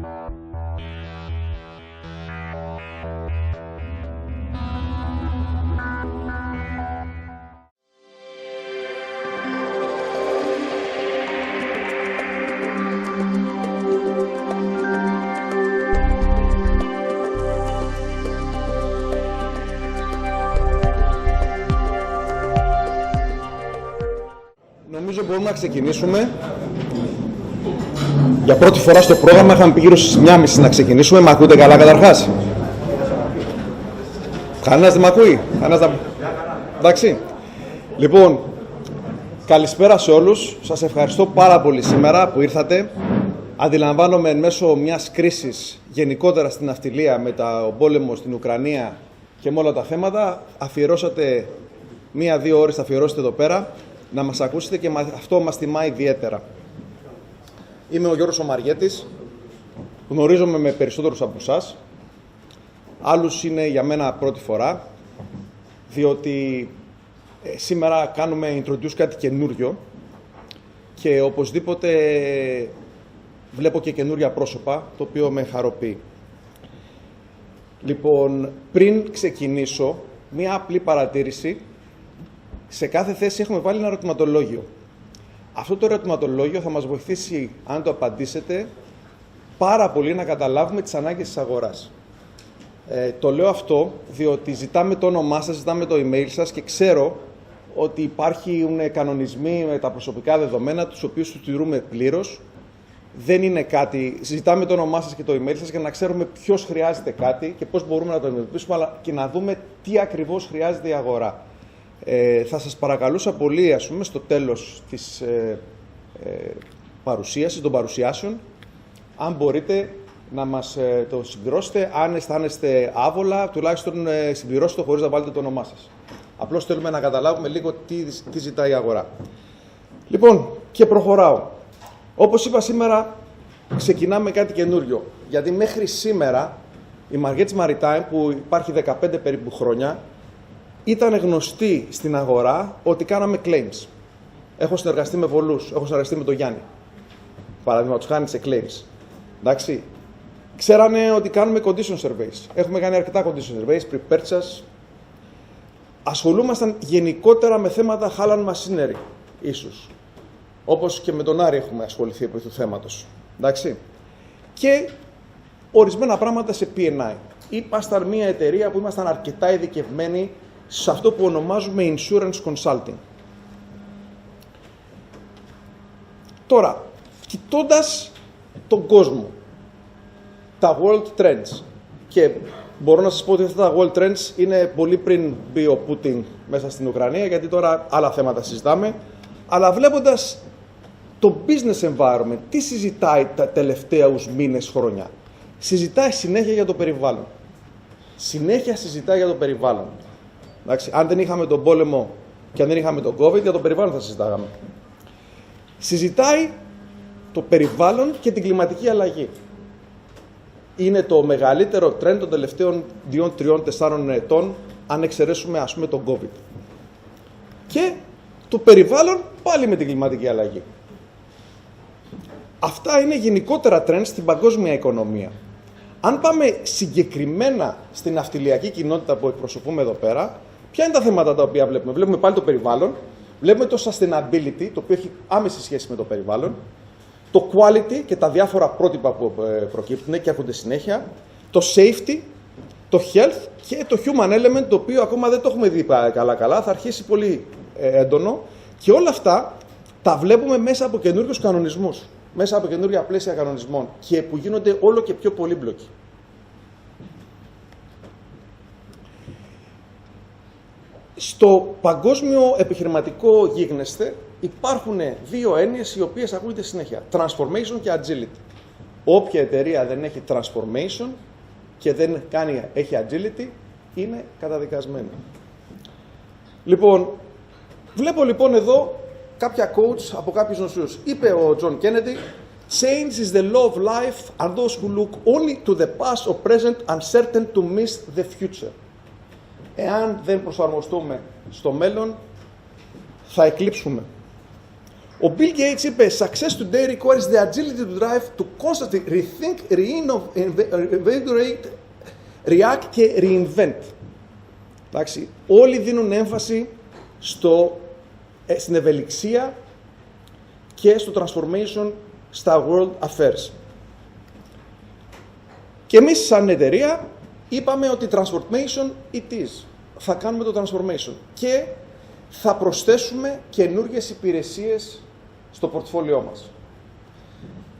Νομίζω μπορούμε να ξεκινήσουμε. Για πρώτη φορά στο πρόγραμμα είχαμε πει γύρω στις 1:30 να ξεκινήσουμε. Μ' ακούτε καλά καταρχάς? Κανένας δεν μ' ακούει? Εντάξει. Λοιπόν, καλησπέρα σε όλους. Σας ευχαριστώ πάρα πολύ σήμερα που ήρθατε. Αντιλαμβάνομαι εν μέσω μιας κρίσης γενικότερα στην ναυτιλία με τον πόλεμο στην Ουκρανία και με όλα τα θέματα, αφιερώσατε 1-2 ώρες, θα αφιερώσετε εδώ πέρα να μας ακούσετε και αυτό μας τιμά ιδιαίτερα. Είμαι ο Γιώργος ο Μαργέτης, γνωρίζομαι με περισσότερους από εσάς, άλλους είναι για μένα πρώτη φορά, διότι σήμερα κάνουμε introduce κάτι καινούριο και οπωσδήποτε βλέπω και καινούρια πρόσωπα, το οποίο με χαροποιεί. Λοιπόν, πριν ξεκινήσω, μία απλή παρατήρηση. Σε κάθε θέση έχουμε βάλει ένα ερωτηματολόγιο. Αυτό το ερωτηματολόγιο θα μας βοηθήσει, αν το απαντήσετε, πάρα πολύ να καταλάβουμε τις ανάγκες της αγοράς. Το λέω αυτό διότι ζητάμε το όνομά σας, ζητάμε το email σας και ξέρω ότι υπάρχουν κανονισμοί με τα προσωπικά δεδομένα, τους οποίους τους τηρούμε πλήρως. Δεν είναι κάτι, ζητάμε το όνομά σας και το email σας για να ξέρουμε ποιος χρειάζεται κάτι και πώς μπορούμε να το αντιμετωπίσουμε, αλλά και να δούμε τι ακριβώς χρειάζεται η αγορά. Θα σας παρακαλούσα πολύ, ας πούμε, στο τέλος της παρουσίασης, των παρουσιάσεων, αν μπορείτε να μας το συμπληρώσετε, αν αισθάνεστε άβολα, τουλάχιστον συμπληρώστε το χωρίς να βάλετε το όνομά σας. Απλώς θέλουμε να καταλάβουμε λίγο τι ζητάει η αγορά. Λοιπόν, και προχωράω. Όπως είπα, σήμερα ξεκινάμε κάτι καινούριο, γιατί μέχρι σήμερα η Μαργέτης Maritime, που υπάρχει 15 περίπου χρόνια, ήταν γνωστή στην αγορά ότι κάναμε claims. Έχω συνεργαστεί με πολλούς. Έχω συνεργαστεί με τον Γιάννη. Παραδείγματος χάρη σε claims. Εντάξει. Ξέρανε ότι κάνουμε condition surveys. Έχουμε κάνει αρκετά condition surveys, pre-purchase. Ασχολούμασταν γενικότερα με θέματα Hallan machinery, ίσως. Όπως και με τον Άρη έχουμε ασχοληθεί επί του θέματος. Εντάξει. Και ορισμένα πράγματα σε P&I. Ήμασταν μια εταιρεία που ήμασταν αρκετά ειδικευμένοι σε αυτό που ονομάζουμε insurance consulting. Τώρα, κοιτώντας τον κόσμο, τα world trends, και μπορώ να σας πω ότι αυτά τα world trends είναι πολύ πριν μπει ο Πούτιν μέσα στην Ουκρανία, γιατί τώρα άλλα θέματα συζητάμε, αλλά βλέποντας το business environment, τι συζητάει τα τελευταίους μήνες, χρόνια. Συζητάει συνέχεια για το περιβάλλον. Συνέχεια συζητάει για το περιβάλλον. Εντάξει, αν δεν είχαμε τον πόλεμο και αν δεν είχαμε τον COVID, για το περιβάλλον θα συζητάγαμε. Συζητάει το περιβάλλον και την κλιματική αλλαγή. Είναι το μεγαλύτερο trend των τελευταίων 2, 3, 4 ετών, αν εξαιρέσουμε, ας πούμε, τον COVID. Και το περιβάλλον πάλι με την κλιματική αλλαγή. Αυτά είναι γενικότερα trends στην παγκόσμια οικονομία. Αν πάμε συγκεκριμένα στην ναυτιλιακή κοινότητα που εκπροσωπούμε εδώ πέρα, ποια είναι τα θέματα τα οποία βλέπουμε? Βλέπουμε πάλι το περιβάλλον, βλέπουμε το sustainability, το οποίο έχει άμεση σχέση με το περιβάλλον, το quality και τα διάφορα πρότυπα που προκύπτουν και έρχονται συνέχεια, το safety, το health και το human element, το οποίο ακόμα δεν το έχουμε δει καλά-καλά, θα αρχίσει πολύ έντονο, και όλα αυτά τα βλέπουμε μέσα από καινούριους κανονισμούς, μέσα από καινούργια πλαίσια κανονισμών και που γίνονται όλο και πιο πολύπλοκοι. Στο παγκόσμιο επιχειρηματικό γίγνεσθε υπάρχουν δύο έννοιες οι οποίες ακούγονται συνέχεια. Transformation και agility. Όποια εταιρεία δεν έχει transformation και δεν έχει agility είναι καταδικασμένη. Λοιπόν, βλέπω λοιπόν εδώ κάποια quotes από κάποιους νοσούς. Είπε ο John Kennedy, "Change is the law of life and those who look only to the past or present are certain to miss the future." Εάν δεν προσαρμοστούμε στο μέλλον, θα εκλείψουμε. Ο Bill Gates είπε «Success today requires the agility to drive to constantly rethink, reinvigorate, react και reinvent». Εντάξει, όλοι δίνουν έμφαση στην ευελιξία και στο transformation στα world affairs. Και εμείς σαν εταιρεία είπαμε ότι transformation it is. Θα κάνουμε το transformation και θα προσθέσουμε καινούργιες υπηρεσίες στο πορτφόλιό μας.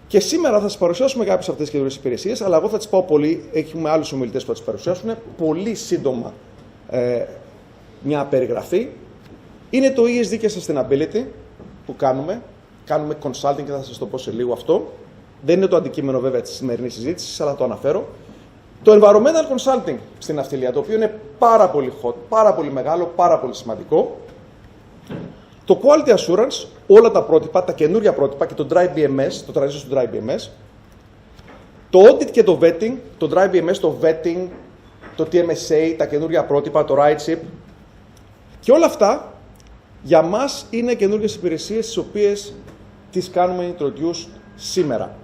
Και σήμερα θα σας παρουσιάσουμε κάποιες από αυτές τις καινούργιες υπηρεσίες, αλλά εγώ θα τις πάω πολύ, έχουμε άλλους ομιλητές που θα τις παρουσιάσουν, πολύ σύντομα μια περιγραφή. Είναι το ESG και Sustainability που κάνουμε. Κάνουμε consulting και θα σας το πω σε λίγο αυτό. Δεν είναι το αντικείμενο βέβαια της σημερινής συζήτησης, αλλά το αναφέρω. Το environmental consulting στην ναυτιλία, το οποίο είναι πάρα πολύ hot, πάρα πολύ μεγάλο, πάρα πολύ σημαντικό. Το quality assurance, όλα τα πρότυπα, τα καινούργια πρότυπα και το Dry BMS, το transition του Dry BMS. Το audit και το vetting, το Dry BMS, το vetting, το TMSA, τα καινούργια πρότυπα, το RightShip. Και όλα αυτά για μας είναι καινούργιες υπηρεσίες τις οποίες τις κάνουμε introduce σήμερα.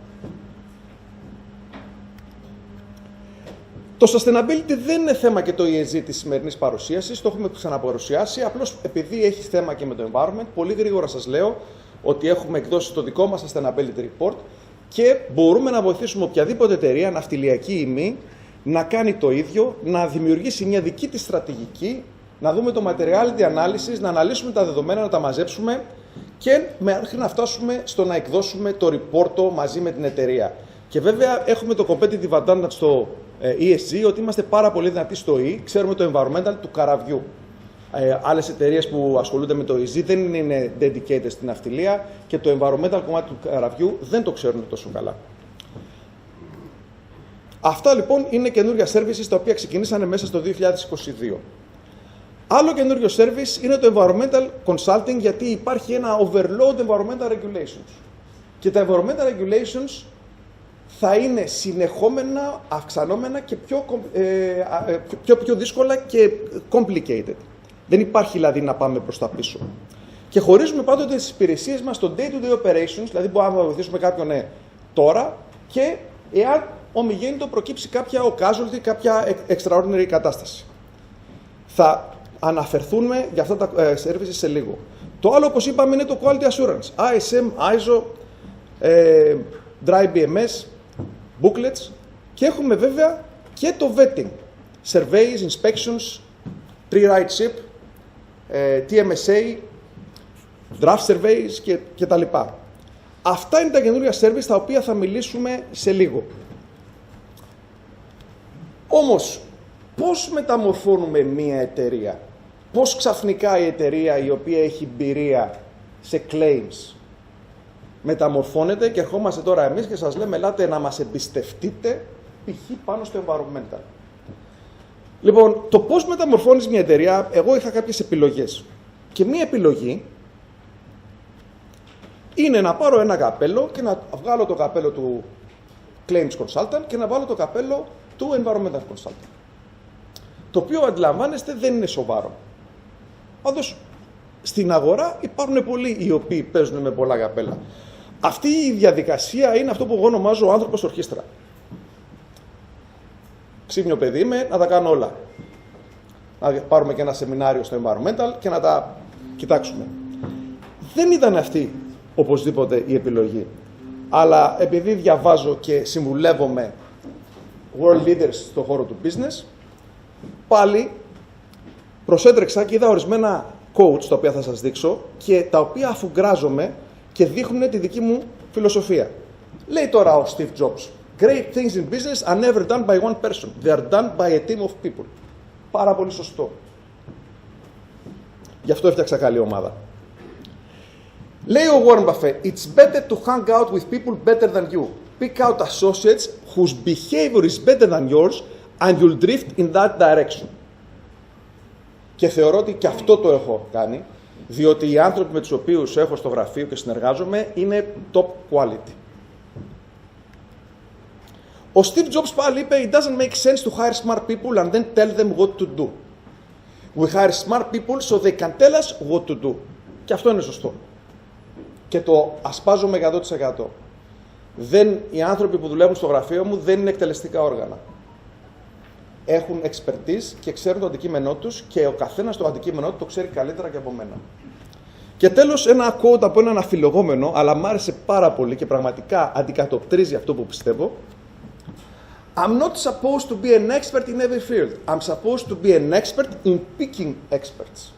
Το sustainability δεν είναι θέμα και το ESG της σημερινής παρουσίασης, το έχουμε ξαναπαρουσιάσει, απλώς επειδή έχει θέμα και με το environment, πολύ γρήγορα σας λέω ότι έχουμε εκδώσει το δικό μας sustainability report και μπορούμε να βοηθήσουμε οποιαδήποτε εταιρεία, ναυτιλιακή ή μη, να κάνει το ίδιο, να δημιουργήσει μια δική της στρατηγική, να δούμε το materiality analysis, να αναλύσουμε τα δεδομένα, να τα μαζέψουμε και μέχρι να φτάσουμε στο να εκδώσουμε το report μαζί με την εταιρεία. Και βέβαια έχουμε το competitive advantage στο ESG, ότι είμαστε πάρα πολύ δυνατοί στο E, ξέρουμε το environmental του καραβιού. Άλλες εταιρείες που ασχολούνται με το ESG δεν είναι dedicated στην ναυτιλία και το environmental κομμάτι του καραβιού δεν το ξέρουν τόσο καλά. Αυτά λοιπόν είναι καινούργια services τα οποία ξεκινήσανε μέσα στο 2022. Άλλο καινούριο service είναι το environmental consulting, γιατί υπάρχει ένα overload environmental regulations. Και τα environmental regulations θα είναι συνεχόμενα, αυξανόμενα και πιο δύσκολα και complicated. Δεν υπάρχει δηλαδή να πάμε προς τα πίσω. Και χωρίζουμε πάντοτε τις υπηρεσίες μας στο day-to-day operations, δηλαδή μπορούμε να βοηθήσουμε κάποιον τώρα και εάν ομιγέννητο προκύψει κάποια casualty, κάποια extraordinary κατάσταση. Θα αναφερθούμε για αυτά τα services σε λίγο. Το άλλο, όπως είπαμε, είναι το quality assurance. ISM, ISO, Dry BMS, booklets και έχουμε βέβαια και το vetting. Surveys, inspections, pre-ride ship, TMSA, draft surveys και τα λοιπά. Αυτά είναι τα καινούργια service τα οποία θα μιλήσουμε σε λίγο. Όμως, πώς μεταμορφώνουμε μία εταιρεία? Πώς ξαφνικά η εταιρεία η οποία έχει εμπειρία σε claims μεταμορφώνεται και ερχόμαστε τώρα εμείς και σας λέμε ελάτε να μας εμπιστευτείτε π.χ. πάνω στο environmental. Λοιπόν, το πώς μεταμορφώνεις μια εταιρεία, εγώ είχα κάποιες επιλογές. Και μία επιλογή είναι να πάρω ένα καπέλο και να βγάλω το καπέλο του claims consultant και να βάλω το καπέλο του environmental consultant. Το οποίο αντιλαμβάνεστε δεν είναι σοβαρό. Πάντως, στην αγορά υπάρχουν πολλοί οι οποίοι παίζουν με πολλά καπέλα. Αυτή η διαδικασία είναι αυτό που εγώ ονομάζω ο άνθρωπος ορχήστρα. Ξύπνιο παιδί είμαι, να τα κάνω όλα. Να πάρουμε και ένα σεμινάριο στο environmental και να τα κοιτάξουμε. Δεν ήταν αυτή οπωσδήποτε η επιλογή. Αλλά επειδή διαβάζω και συμβουλεύομαι world leaders στον χώρο του business, πάλι προσέτρεξα και είδα ορισμένα quotes τα οποία θα σας δείξω και τα οποία αφουγκράζομαι και δείχνουν τη δική μου φιλοσοφία. Λέει τώρα ο Steve Jobs, great things in business are never done by one person. They are done by a team of people. Πάρα πολύ σωστό. Γι' αυτό έφτιαξα καλή ομάδα. Λέει ο Warren Buffett, it's better to hang out with people better than you. Pick out associates whose behavior is better than yours and you'll drift in that direction. Και θεωρώ ότι και αυτό το έχω κάνει, διότι οι άνθρωποι με τους οποίους έχω στο γραφείο και συνεργάζομαι είναι top quality. Ο Steve Jobs πάλι είπε, it doesn't make sense to hire smart people and then tell them what to do. We hire smart people so they can tell us what to do. Και αυτό είναι σωστό. και το ασπάζομαι 100%. Οι άνθρωποι που δουλεύουν στο γραφείο μου δεν είναι εκτελεστικά όργανα. Έχουν expertise και ξέρουν το αντικείμενό τους και ο καθένας το αντικείμενό του το ξέρει καλύτερα και από μένα. Και τέλος, ένα quote από έναν αφιλογόμενο, αλλά μ' άρεσε πάρα πολύ και πραγματικά αντικατοπτρίζει αυτό που πιστεύω. I'm not supposed to be an expert in every field. I'm supposed to be an expert in picking experts.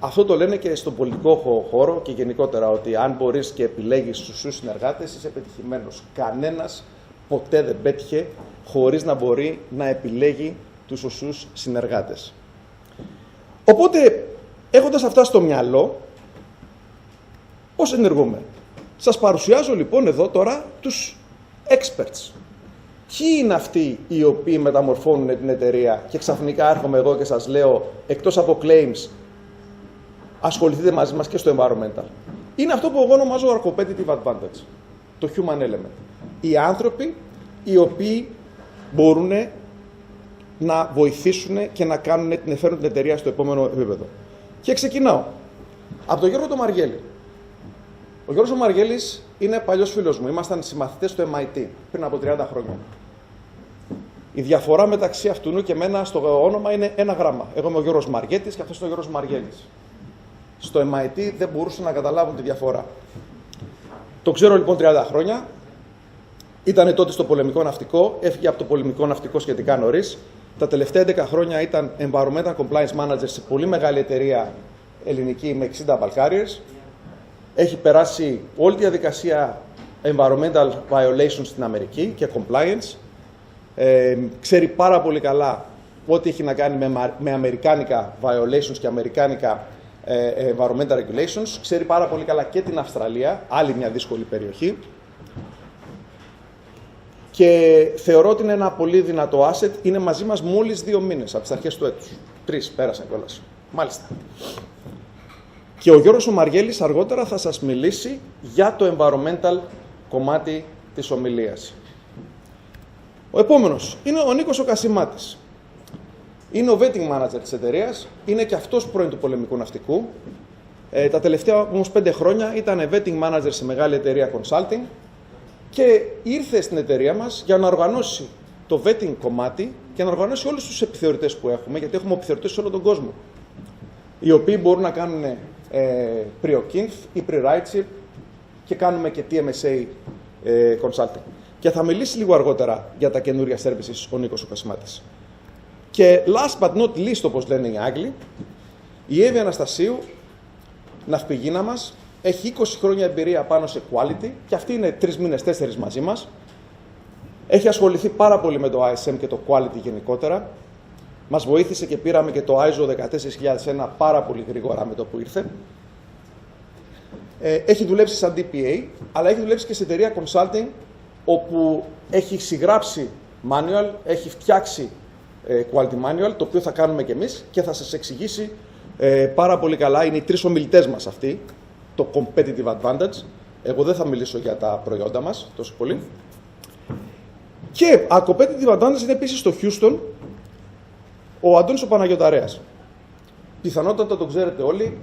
Αυτό το λένε και στον πολιτικό χώρο και γενικότερα, ότι αν μπορείς και επιλέγεις τους σωστούς συνεργάτες, είσαι πετυχημένος. Κανένας ποτέ δεν πέτυχε χωρίς να μπορεί να επιλέγει τους σωστούς συνεργάτες. Οπότε, έχοντας αυτά στο μυαλό, πώς ενεργούμε? Σας παρουσιάζω λοιπόν εδώ τώρα τους experts. Ποιοι είναι αυτοί οι οποίοι μεταμορφώνουν την εταιρεία και ξαφνικά έρχομαι εγώ και σας λέω, εκτός από claims, ασχοληθείτε μαζί μας και στο environmental. Είναι αυτό που εγώ ονομάζω competitive advantage, το human element. Οι άνθρωποι οι οποίοι μπορούν να βοηθήσουν και να φέρουν την εταιρεία στο επόμενο επίπεδο. Και ξεκινάω από τον Γιώργο τον Μαργέλη. Ο Γιώργος ο Μαργέλης είναι παλιός φίλος μου. Ήμασταν συμμαθητές στο MIT πριν από 30 χρόνια. Η διαφορά μεταξύ αυτού και εμένα στο όνομα είναι ένα γράμμα. Εγώ είμαι ο Γιώργος Μαργέτης και αυτός είναι ο Γιώργος Μαργέλης. Στο MIT δεν μπορούσαν να καταλάβουν τη διαφορά. Το ξέρω λοιπόν 30 χρόνια. Ήταν τότε στο πολεμικό ναυτικό, έφυγε από το πολεμικό ναυτικό σχετικά νωρίς. Τα τελευταία 11 χρόνια ήταν Environmental Compliance Manager σε πολύ μεγάλη εταιρεία ελληνική με 60 bulk carriers. Έχει περάσει όλη τη διαδικασία Environmental Violations στην Αμερική και Compliance. Ξέρει πάρα πολύ καλά ό,τι έχει να κάνει με αμερικάνικα violations και αμερικάνικα environmental regulations. Ξέρει πάρα πολύ καλά και την Αυστραλία, άλλη μια δύσκολη περιοχή. Και θεωρώ ότι είναι ένα πολύ δυνατό asset. Είναι μαζί μας μόλις 2 μήνες, από τις αρχές του έτους. 3 πέρασαν κιόλας. Μάλιστα. Και ο Γιώργος ο Μαργέλης αργότερα θα σας μιλήσει για το environmental κομμάτι της ομιλίας. Ο επόμενος είναι ο Νίκος ο Κασιμάτης. Είναι ο vetting manager της εταιρείας. Είναι και αυτός πρώην του πολεμικού ναυτικού. Τα τελευταία όμως 5 χρόνια ήταν vetting manager σε μεγάλη εταιρεία consulting. Και ήρθε στην εταιρεία μας για να οργανώσει το vetting κομμάτι και να οργανώσει όλους τους επιθεωρητές που έχουμε, γιατί έχουμε επιθεωρητές σε όλο τον κόσμο, οι οποίοι μπορούν να κάνουν pre-OKINF ή pre-RIDEship και κάνουμε και TMSA consulting. Και θα μιλήσει λίγο αργότερα για τα καινούργια services ο Νίκος ο Κασιμάτης. Και last but not least, όπως λένε οι Άγγλοι, η Εύη Αναστασίου, ναυπηγίνα μας, έχει 20 χρόνια εμπειρία πάνω σε quality και αυτή είναι 3 μήνες, 4 μαζί μας. Έχει ασχοληθεί πάρα πολύ με το ISM και το quality γενικότερα. Μας βοήθησε και πήραμε και το ISO 14001 πάρα πολύ γρήγορα με το που ήρθε. Έχει δουλέψει σαν DPA, αλλά έχει δουλέψει και σε εταιρεία consulting, όπου έχει συγγράψει manual, έχει φτιάξει quality manual, το οποίο θα κάνουμε κι εμείς και θα σας εξηγήσει πάρα πολύ καλά. Είναι οι 3 ομιλητές μας αυτοί, το competitive advantage. Εγώ δεν θα μιλήσω για τα προϊόντα μας τόσο πολύ. Και competitive advantage είναι επίσης στο Houston ο Αντώνης ο Παναγιωταρέας. Πιθανότατα τον ξέρετε όλοι.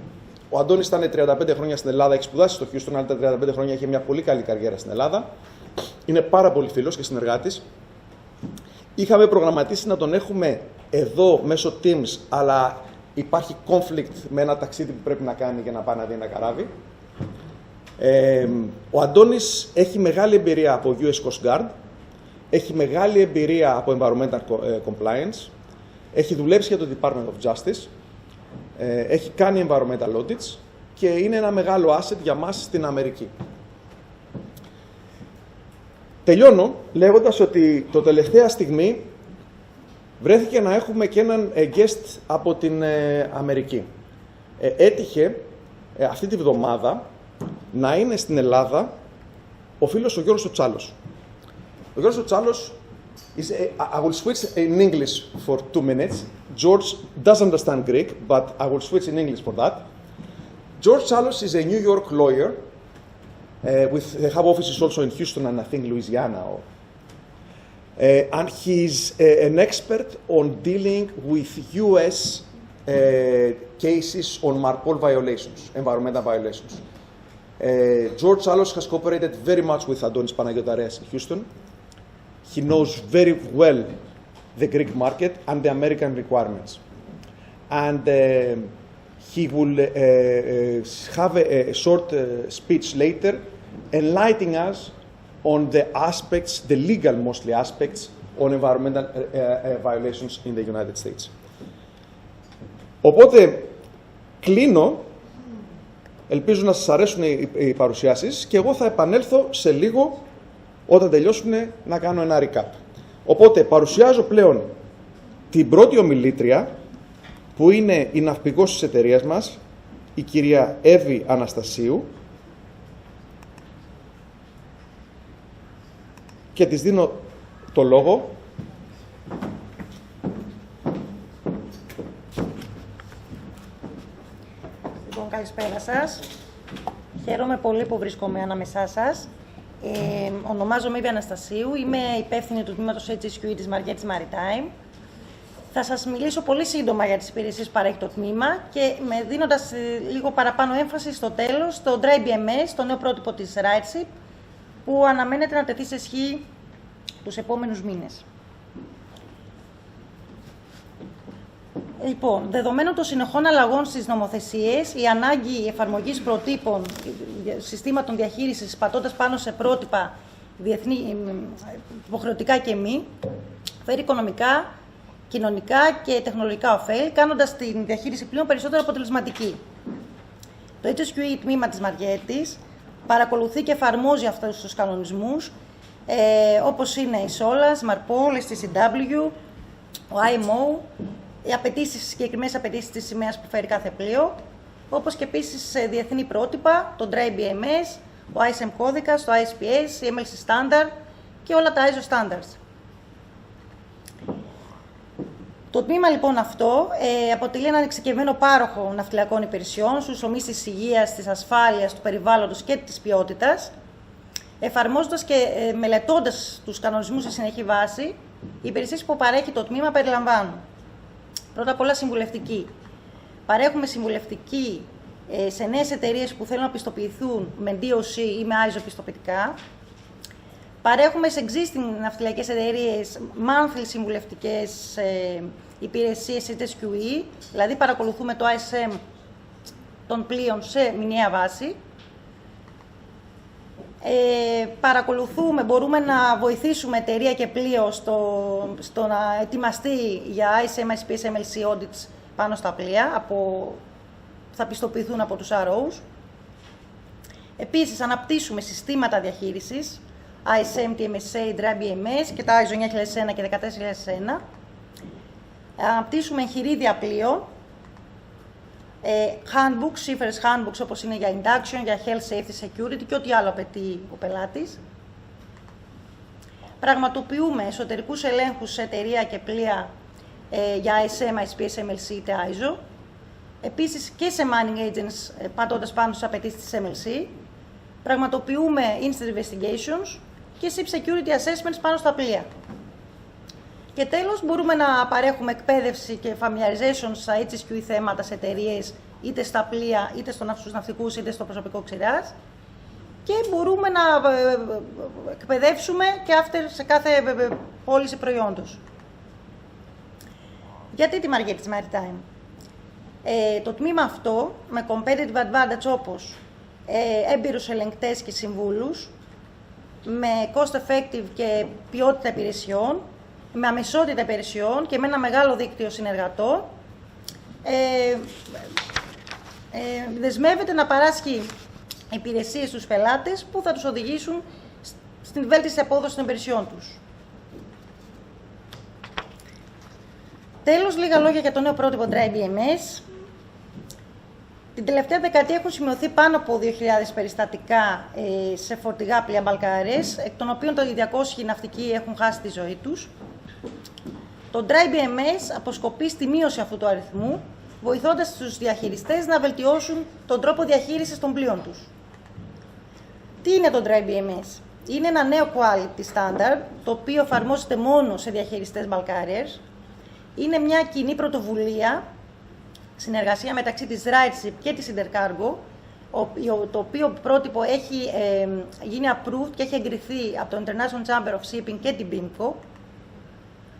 Ο Αντώνης ήταν 35 χρόνια στην Ελλάδα, έχει σπουδάσει στο Houston, αλλά τα 35 χρόνια είχε μια πολύ καλή καριέρα στην Ελλάδα. Είναι πάρα πολύ φίλος και συνεργάτης. Είχαμε προγραμματίσει να τον έχουμε εδώ μέσω Teams, αλλά υπάρχει conflict με ένα ταξίδι που πρέπει να κάνει για να πάει να δει ένα καράβι. Ο Αντώνης έχει μεγάλη εμπειρία από US Coast Guard, έχει μεγάλη εμπειρία από Environmental Compliance, έχει δουλέψει για το Department of Justice, έχει κάνει Environmental Audits και είναι ένα μεγάλο asset για μας στην Αμερική. Τελειώνω λέγοντας ότι το τελευταία στιγμή βρέθηκε να έχουμε και έναν guest από την Αμερική. Έτυχε αυτή τη βδομάδα να είναι στην Ελλάδα ο φίλος ο Γιώργος ο Τσάλος. Ο Γιώργος ο Τσάλος I will switch in English for 2 minutes. George does understand Greek, but I will switch in English for that. George Chalos is a New York lawyer. They have offices also in Houston and I think Louisiana. And he's an expert on dealing with US cases on MARPOL violations, environmental violations. George Alos has cooperated very much with Adonis Panagiotarias in Houston. He knows very well the Greek market and the American requirements. And he will have a short speech later enlightening us on the aspects, the legal mostly aspects, on environmental violations in the United States. Οπότε, κλείνω. Ελπίζω να σας αρέσουν οι παρουσιάσεις και εγώ θα επανέλθω σε λίγο όταν τελειώσουν να κάνω ένα recap. Οπότε, παρουσιάζω πλέον την πρώτη ομιλήτρια, που είναι η ναυπηγός της εταιρείας μας, η κυρία Εύη Αναστασίου, και της δίνω το λόγο. Λοιπόν, καλησπέρα σας. Χαίρομαι πολύ που βρίσκομαι ανάμεσά σας. Ονομάζομαι Εύη Αναστασίου, είμαι υπεύθυνη του τμήματος HSQ της Μαργέτης Maritime. Θα σας μιλήσω πολύ σύντομα για τις υπηρεσίες που παρέχει το τμήμα και δίνοντας λίγο παραπάνω έμφαση στο τέλος, στο Dry BMS, το νέο πρότυπο της RightShip, που αναμένεται να τεθεί σε ισχύ τους επόμενους μήνες. Λοιπόν, δεδομένων των συνεχών αλλαγών στις νομοθεσίες, η ανάγκη εφαρμογής προτύπων συστήματων διαχείρισης πατώντας πάνω σε πρότυπα διεθνή, υποχρεωτικά και μη, φέρει οικονομικά, κοινωνικά και τεχνολογικά ωφέλη, κάνοντας την διαχείριση πλοίων περισσότερο αποτελεσματική. Το HSQE τμήμα της Μαργέτης παρακολουθεί και εφαρμόζει αυτούς τους κανονισμούς, όπως είναι η SOLAS, MARPOL, STCW, ο IMO, οι συγκεκριμένες απαιτήσεις της σημαίας που φέρει κάθε πλοίο, όπως και επίσης διεθνή πρότυπα, το Dry BMS, ο ISM κώδικας, το ISPS, η MLC Standard και όλα τα ISO Standards. Το τμήμα λοιπόν αυτό αποτελεί έναν εξειδικευμένο πάροχο ναυτιλιακών υπηρεσιών στους τομείς της υγείας, της ασφάλειας, του περιβάλλοντος και της ποιότητας, εφαρμόζοντας και μελετώντας τους κανονισμούς σε συνεχή βάση. Οι υπηρεσίες που παρέχει το τμήμα περιλαμβάνουν πρώτα απ' όλα συμβουλευτική. Παρέχουμε συμβουλευτική σε νέες εταιρείες που θέλουν να πιστοποιηθούν με DOC ή με ISO πιστοποιητικά. Παρέχουμε σε existing ναυτιλιακές εταιρείες monthly συμβουλευτικές υπηρεσίες HSQE, δηλαδή παρακολουθούμε το ISM των πλοίων σε μηνιαία βάση. Παρακολουθούμε, μπορούμε να βοηθήσουμε εταιρεία και πλοίο στο να ετοιμαστεί για ISM, ISPS, MLC audits πάνω στα πλοία, θα πιστοποιηθούν από τους ROs. Επίσης, αναπτύσσουμε συστήματα διαχείρισης, ISM, TMSA, Dry BMS και τα ISO 9001 και 14001. Αναπτύσσουμε εγχειρίδια πλοίων, handbooks, seafarers handbooks όπως είναι για induction, για health, safety, security και ό,τι άλλο απαιτεί ο πελάτης. Πραγματοποιούμε εσωτερικούς ελέγχους σε εταιρεία και πλοία για ISM, ISPS, MLC είτε ISO. Επίσης και σε mining agents πατώντας πάνω στις απαιτήσεις της MLC. Πραγματοποιούμε incident investigations και ship security assessments πάνω στα πλοία. Και τέλος, μπορούμε να παρέχουμε εκπαίδευση και familiarization στα HSQE θέματα σε εταιρείες, είτε στα πλοία, είτε στους ναυτικούς, είτε στο προσωπικό ξηράς. Και μπορούμε να εκπαιδεύσουμε και σε κάθε πώληση προϊόντος. Γιατί τη Μαργέτης Maritime? Το τμήμα αυτό, με competitive advantage όπως έμπειρους ελεγκτές και συμβούλους, με cost-effective και ποιότητα υπηρεσιών, με αμεσότητα υπηρεσιών και με ένα μεγάλο δίκτυο συνεργατών, δεσμεύεται να παράσχει υπηρεσίες στους πελάτες που θα τους οδηγήσουν στην βέλτιστη απόδοση των υπηρεσιών τους. Τέλος, λίγα λόγια για το νέο πρότυπο Dry BMS. Την τελευταία δεκαετία έχουν σημειωθεί πάνω από 2.000 περιστατικά σε φορτηγά πλοία μπαλκάρες, εκ των οποίων το 200 ναυτικοί έχουν χάσει τη ζωή τους. Το Dry BMS αποσκοπεί στη μείωση αυτού του αριθμού, βοηθώντας τους διαχειριστές να βελτιώσουν τον τρόπο διαχείρισης των πλοίων τους. Τι είναι το Dry BMS? Είναι ένα νέο quality standard, το οποίο εφαρμόζεται μόνο σε διαχειριστές bulk carriers. Είναι μια κοινή πρωτοβουλία συνεργασία μεταξύ της RightShip και της Intercargo, το οποίο πρότυπο έχει γίνει approved και έχει εγκριθεί από το International Chamber of Shipping και την BIMCO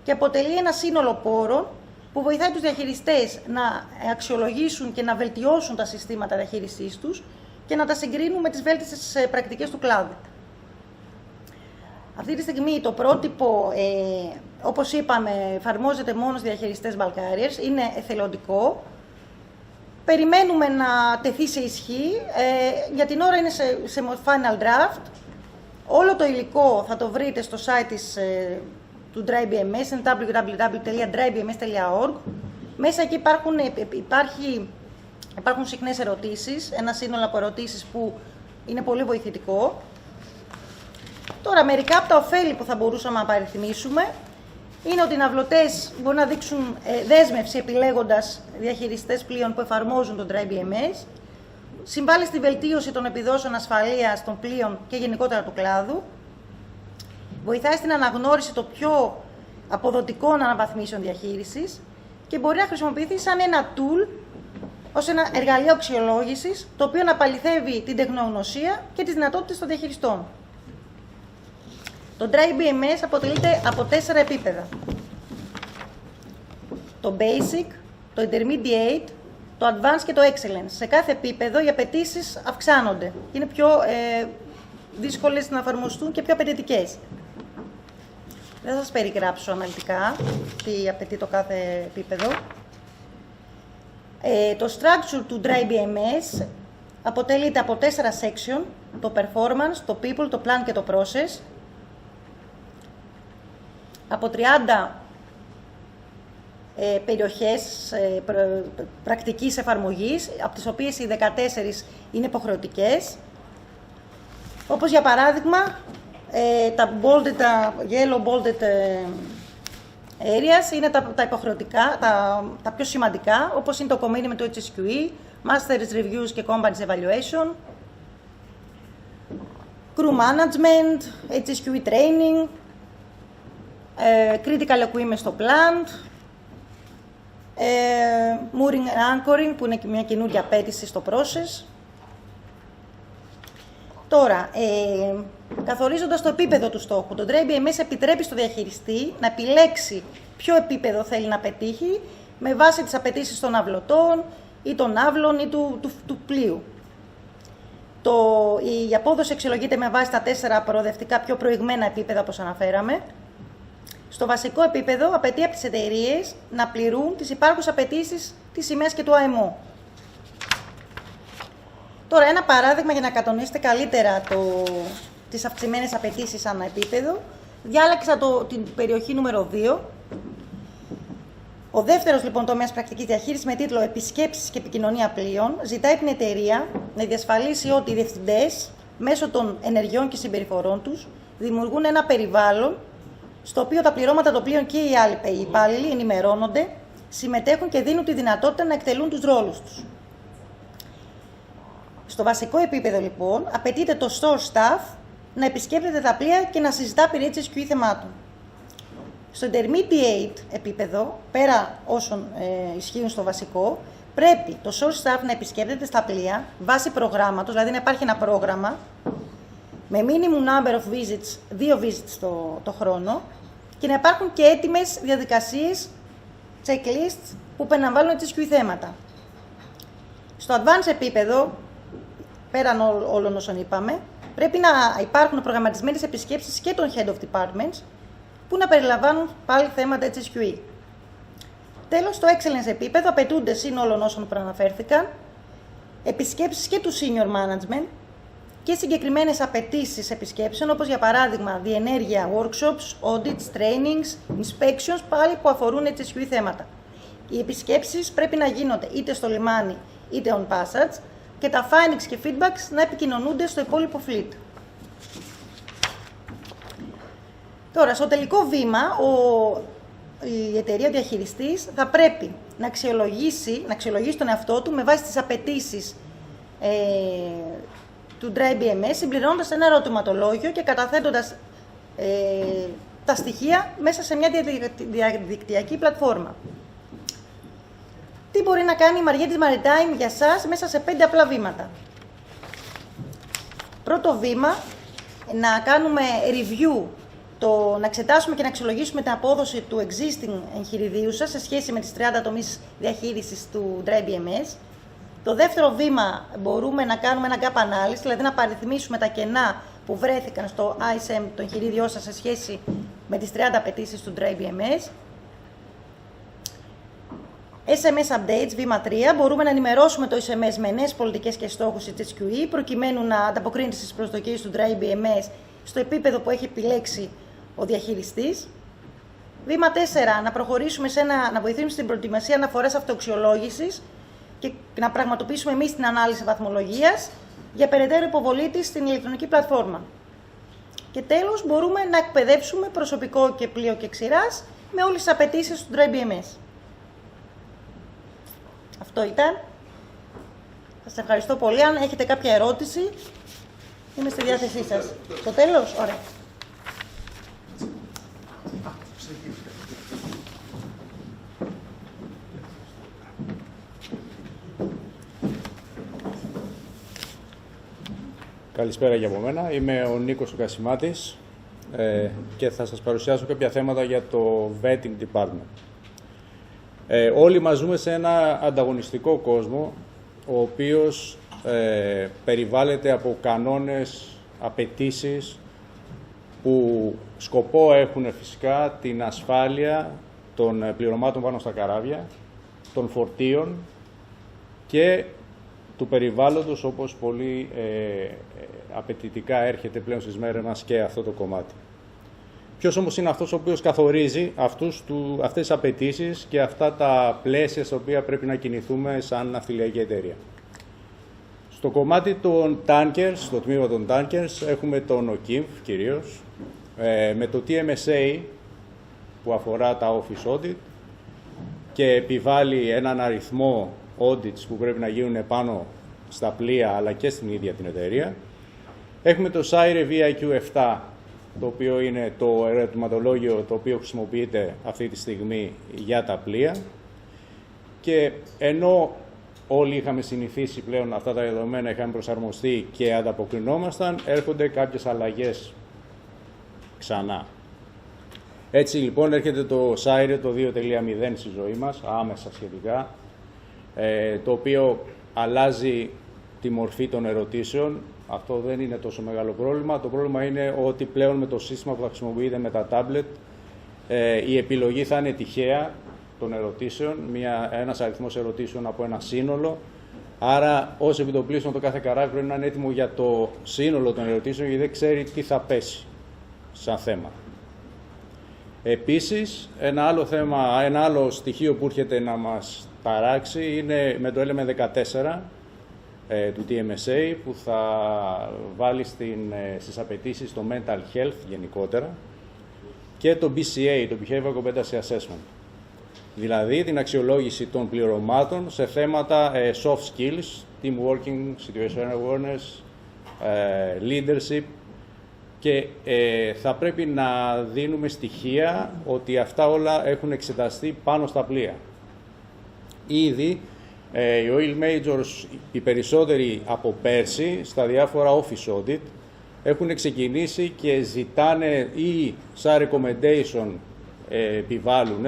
και αποτελεί ένα σύνολο πόρων που βοηθάει τους διαχειριστές να αξιολογήσουν και να βελτιώσουν τα συστήματα διαχείρισής τους και να τα συγκρίνουν με τις βέλτιστες πρακτικές του κλάδου. Αυτή τη στιγμή το πρότυπο, όπως είπαμε, εφαρμόζεται μόνο στους διαχειριστές bulk carriers, είναι εθελοντικό. Περιμένουμε να τεθεί σε ισχύ, για την ώρα είναι σε final draft. Όλο το υλικό θα το βρείτε στο site του Dry BMS, είναι www.drybms.org. Μέσα εκεί υπάρχουν συχνές ερωτήσεις, ένα σύνολο από ερωτήσεις που είναι πολύ βοηθητικό. Τώρα, μερικά από τα ωφέλη που θα μπορούσαμε να παριθμίσουμε είναι ότι οι ναυλωτές μπορούν να δείξουν δέσμευση επιλέγοντας διαχειριστές πλοίων που εφαρμόζουν τον Dry BMS, συμβάλλει στη βελτίωση των επιδόσεων ασφαλείας των πλοίων και γενικότερα του κλάδου, βοηθάει στην αναγνώριση των πιο αποδοτικών αναβαθμίσεων διαχείρισης και μπορεί να χρησιμοποιηθεί σαν ένα tool, ως ένα εργαλείο αξιολόγησης, το οποίο να παληθεύει την τεχνογνωσία και τις δυνατότητες των διαχειριστών. Το Dry BMS αποτελείται από 4 επίπεδα. Το Basic, το Intermediate, το Advanced και το Excellence. Σε κάθε επίπεδο οι απαιτήσεις αυξάνονται. Είναι πιο δύσκολες να εφαρμοστούν και πιο απαιτητικές. Δεν θα σας περιγράψω αναλυτικά τι απαιτεί το κάθε επίπεδο. Το structure του Dry BMS αποτελείται από 4 section, το Performance, το People, το Plan και το Process. Από 30 περιοχές πρακτικής εφαρμογής, από τις οποίες οι 14 είναι υποχρεωτικές. Όπως για παράδειγμα, τα yellow bolded areas είναι τα υποχρεωτικά, τα πιο σημαντικά, όπως είναι το commitment του HSQE, Master's Reviews και Company's Evaluation, Crew Management, HSQE Training, Critical Equipment στο plant, Mooring and Anchoring, που είναι μια καινούργια απέτηση στο process. Τώρα, καθορίζοντας το επίπεδο του στόχου, το Dry BMS επιτρέπει στο διαχειριστή να επιλέξει ποιο επίπεδο θέλει να πετύχει με βάση τις απαιτήσεις των ναυλωτών ή των ναύλων ή του πλοίου. Η απόδοση αξιολογείται με βάση τα 4 προοδευτικά πιο προηγμένα επίπεδα, όπως αναφέραμε. Στο βασικό επίπεδο απαιτεί από τις εταιρείες να πληρούν τις υπάρχουσες απαιτήσεις της σημαίας και του ΑΕΜΟ. Τώρα, ένα παράδειγμα για να κατανοήσετε καλύτερα τις αυξημένες απαιτήσεις ανά επίπεδο. Διάλεξα την περιοχή νούμερο 2. Ο δεύτερος λοιπόν τομέας πρακτικής διαχείρισης με τίτλο «Επισκέψεις και επικοινωνία πλοίων» ζητάει την εταιρεία να διασφαλίσει ότι οι διευθυντές μέσω των ενεργειών και συμπεριφορών τους δημιουργούν ένα περιβάλλον στο οποίο τα πληρώματα των πλοίων και οι άλλοι υπάλληλοι ενημερώνονται, συμμετέχουν και δίνουν τη δυνατότητα να εκτελούν τους ρόλους τους. Στο βασικό επίπεδο, λοιπόν, απαιτείται το store staff να επισκέπτεται τα πλοία και να συζητά περί HSQE θεμάτων. Στο intermediate επίπεδο, πέρα όσων ισχύουν στο βασικό, πρέπει το store staff να επισκέπτεται στα πλοία βάσει προγράμματος, δηλαδή να υπάρχει ένα πρόγραμμα με minimum number of visits, 2 visits το χρόνο, και να υπάρχουν και έτοιμες διαδικασίες, checklists που περιλαμβάνουν HSQE θέματα. Στο advanced επίπεδο, πέραν όλων όσων είπαμε, πρέπει να υπάρχουν προγραμματισμένες επισκέψεις και των Head of Departments που να περιλαμβάνουν πάλι θέματα HSQE. Τέλος, στο excellence επίπεδο απαιτούνται σύνολων όσων προαναφέρθηκαν, επισκέψεις και του senior management και συγκεκριμένες απαιτήσεις επισκέψεων, όπως για παράδειγμα διενέργεια workshops, audits, trainings, inspections, πάλι που αφορούν HSQE θέματα. Οι επισκέψεις πρέπει να γίνονται είτε στο λιμάνι είτε on passage και τα findings και feedbacks να επικοινωνούνται στο υπόλοιπο fleet. Τώρα, στο τελικό βήμα, η εταιρεία διαχειριστής θα πρέπει να αξιολογήσει τον εαυτό του με βάση τις απαιτήσεις του Dry BMS, συμπληρώνοντας ένα ερωτηματολόγιο και καταθέτοντας τα στοιχεία μέσα σε μια διαδικτυακή πλατφόρμα. Τι μπορεί να κάνει η Μαργέτης Maritime για σας μέσα σε 5 απλά βήματα. Πρώτο βήμα, να κάνουμε review, να εξετάσουμε και να αξιολογήσουμε την απόδοση του existing εγχειριδίου σας σε σχέση με τις 30 τομείς διαχείρισης του Dry BMS. Το δεύτερο βήμα, μπορούμε να κάνουμε ένα gap analysis, δηλαδή να παριθμίσουμε τα κενά που βρέθηκαν στο ISM, το εγχειρίδιό σας, σε σχέση με τις 30 απαιτήσεις του Dry BMS. SMS updates, βήμα 3. Μπορούμε να ενημερώσουμε το SMS με νέες πολιτικές και στόχους της HQE, προκειμένου να ανταποκρίνεται στις προσδοκίες του Dry BMS στο επίπεδο που έχει επιλέξει ο διαχειριστής. Βήμα 4. Να προχωρήσουμε να βοηθήσουμε στην προετοιμασία αναφοράς αυτοαξιολόγησης και να πραγματοποιήσουμε εμείς την ανάλυση βαθμολογίας για περαιτέρω υποβολή της στην ηλεκτρονική πλατφόρμα. Και τέλος, μπορούμε να εκπαιδεύσουμε προσωπικό και πλοίο και ξηράς με όλες τις απαιτήσεις του Dry BMS. Αυτό ήταν. Σας ευχαριστώ πολύ. Αν έχετε κάποια ερώτηση, είμαι στη διάθεσή σας. Στο τέλος, ωραία. Καλησπέρα για από μένα. Είμαι ο Νίκος Κασιμάτης και θα σας παρουσιάσω κάποια θέματα για το Vetting Department. Όλοι μας ζούμε σε ένα ανταγωνιστικό κόσμο, ο οποίος περιβάλλεται από κανόνες, απαιτήσεις, που σκοπό έχουν φυσικά την ασφάλεια των πληρωμάτων πάνω στα καράβια, των φορτίων και του περιβάλλοντος, όπως πολύ απαιτητικά έρχεται πλέον στις μέρες μας και αυτό το κομμάτι. Ποιος όμως είναι αυτός ο οποίος καθορίζει αυτές τις απαιτήσεις και αυτά τα πλαίσια στα οποία πρέπει να κινηθούμε σαν ναυτιλιακή εταιρεία. Στο κομμάτι των tankers, στο τμήμα των tankers, έχουμε τον OKIMF κυρίως, με το TMSA που αφορά τα office audit και επιβάλλει έναν αριθμό audits που πρέπει να γίνουν πάνω στα πλοία αλλά και στην ίδια την εταιρεία. Έχουμε το Surety Agreements 7, το οποίο είναι το ερωτηματολόγιο το οποίο χρησιμοποιείται αυτή τη στιγμή για τα πλοία. Και ενώ όλοι είχαμε συνηθίσει πλέον αυτά τα δεδομένα, είχαμε προσαρμοστεί και ανταποκρινόμασταν, έρχονται κάποιες αλλαγές ξανά. Έτσι λοιπόν έρχεται το Surety το 2.0 στη ζωή μας, άμεσα σχετικά, το οποίο αλλάζει τη μορφή των ερωτήσεων. Αυτό δεν είναι τόσο μεγάλο πρόβλημα. Το πρόβλημα είναι ότι πλέον με το σύστημα που θα χρησιμοποιείται με τα tablet, η επιλογή θα είναι τυχαία των ερωτήσεων, ένας αριθμός ερωτήσεων από ένα σύνολο. Άρα, ως επιτοπλίστων, το κάθε καράβι πρέπει να είναι έτοιμο για το σύνολο των ερωτήσεων, γιατί δεν ξέρει τι θα πέσει σαν θέμα. Επίσης, ένα άλλο στοιχείο που έρχεται να μας ταράξει είναι με το Element 14 του TMSA, που θα βάλει στις απαιτήσεις το mental health γενικότερα και το BCA, το Behavior Competency Assessment. Δηλαδή την αξιολόγηση των πληρωμάτων σε θέματα soft skills, team working, situational awareness, leadership, και θα πρέπει να δίνουμε στοιχεία ότι αυτά όλα έχουν εξεταστεί πάνω στα πλοία. Ήδη οι oil majors, οι περισσότεροι από πέρσι, στα διάφορα office audit, έχουν ξεκινήσει και ζητάνε ή σαν recommendation επιβάλλουν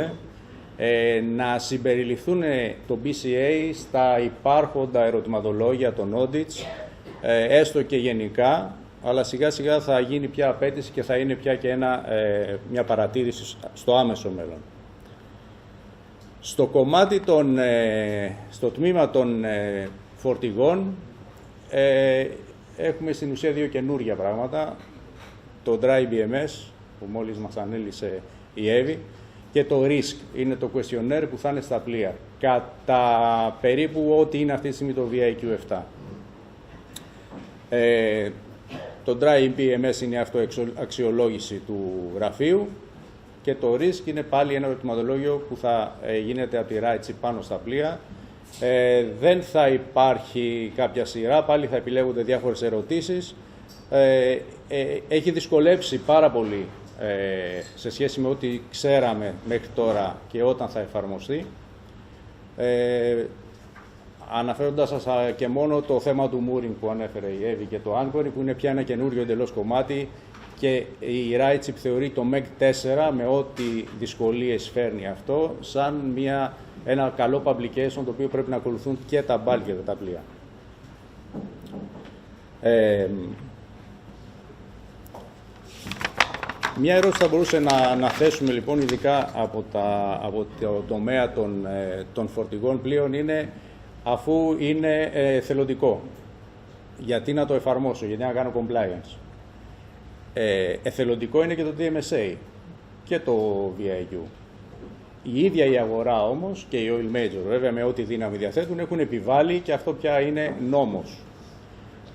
να συμπεριληφθούν το BCA στα υπάρχοντα ερωτηματολόγια των audits, έστω και γενικά, αλλά σιγά σιγά θα γίνει πια απέτηση και θα είναι πια και μια παρατήρηση στο άμεσο μέλλον. Στο κομμάτι στο τμήμα των φορτηγών έχουμε στην ουσία δύο καινούργια πράγματα. Το Dry BMS που μόλις μας ανέλησε η Εύη και το RISK, είναι το questionnaire που θα είναι στα πλοία. Κατά περίπου ό,τι είναι αυτή τη στιγμή το VIQ 7. Το Dry BMS είναι η αυτοαξιολόγηση του γραφείου και το RISK είναι πάλι ένα ερωτηματολόγιο που θα γίνεται από τη RITC πάνω στα πλοία. Δεν θα υπάρχει κάποια σειρά, πάλι θα επιλέγονται διάφορες ερωτήσεις. Έχει δυσκολέψει πάρα πολύ σε σχέση με ό,τι ξέραμε μέχρι τώρα και όταν θα εφαρμοστεί. Αναφέροντας σας και μόνο το θέμα του mooring που ανέφερε η Εύη και το anchoring, που είναι πια ένα καινούριο εντελώς κομμάτι, και η RightShip θεωρεί το MEG 4 με ό,τι δυσκολίες φέρνει αυτό σαν ένα καλό publication το οποίο πρέπει να ακολουθούν και τα bulker, τα πλοία. Μια ερώτηση θα μπορούσε να θέσουμε λοιπόν, ειδικά από το τομέα των φορτηγών πλοίων, είναι, αφού είναι εθελοντικό, γιατί να το εφαρμόσω, γιατί να κάνω compliance. Εθελοντικό είναι και το DMSA και το VIQ. Η ίδια η αγορά όμως και οι oil major, βέβαια με ό,τι δύναμη διαθέτουν, έχουν επιβάλει και αυτό πια είναι νόμος.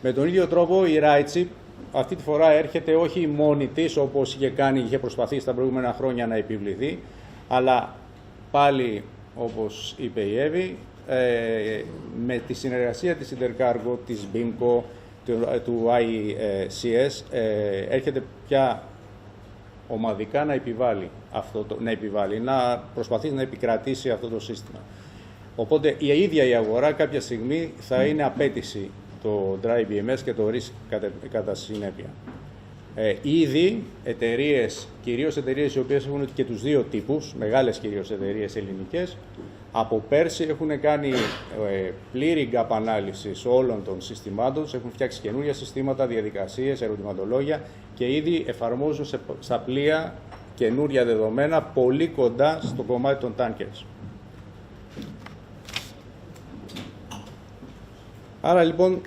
Με τον ίδιο τρόπο η RightShip αυτή τη φορά έρχεται όχι μόνη της, όπως είχε προσπαθήσει τα προηγούμενα χρόνια να επιβληθεί, αλλά πάλι, όπως είπε η Εύη, με τη συνεργασία της Intercargo, της BIMCO, του ICS, έρχεται πια ομαδικά να προσπαθήσει να επικρατήσει αυτό το σύστημα. Οπότε η ίδια η αγορά κάποια στιγμή θα είναι απέτηση το Dry BMS και το risk κατά συνέπεια. Ήδη εταιρείες, κυρίως εταιρείες οι οποίες έχουν και τους δύο τύπους, μεγάλες κυρίως εταιρείες ελληνικές, από πέρσι έχουν κάνει πλήρη gap ανάλυσης όλων των συστημάτων, έχουν φτιάξει καινούργια συστήματα, διαδικασίες, ερωτηματολόγια και ήδη εφαρμόζουν στα πλοία καινούργια δεδομένα πολύ κοντά στο κομμάτι των tankers. Άρα λοιπόν,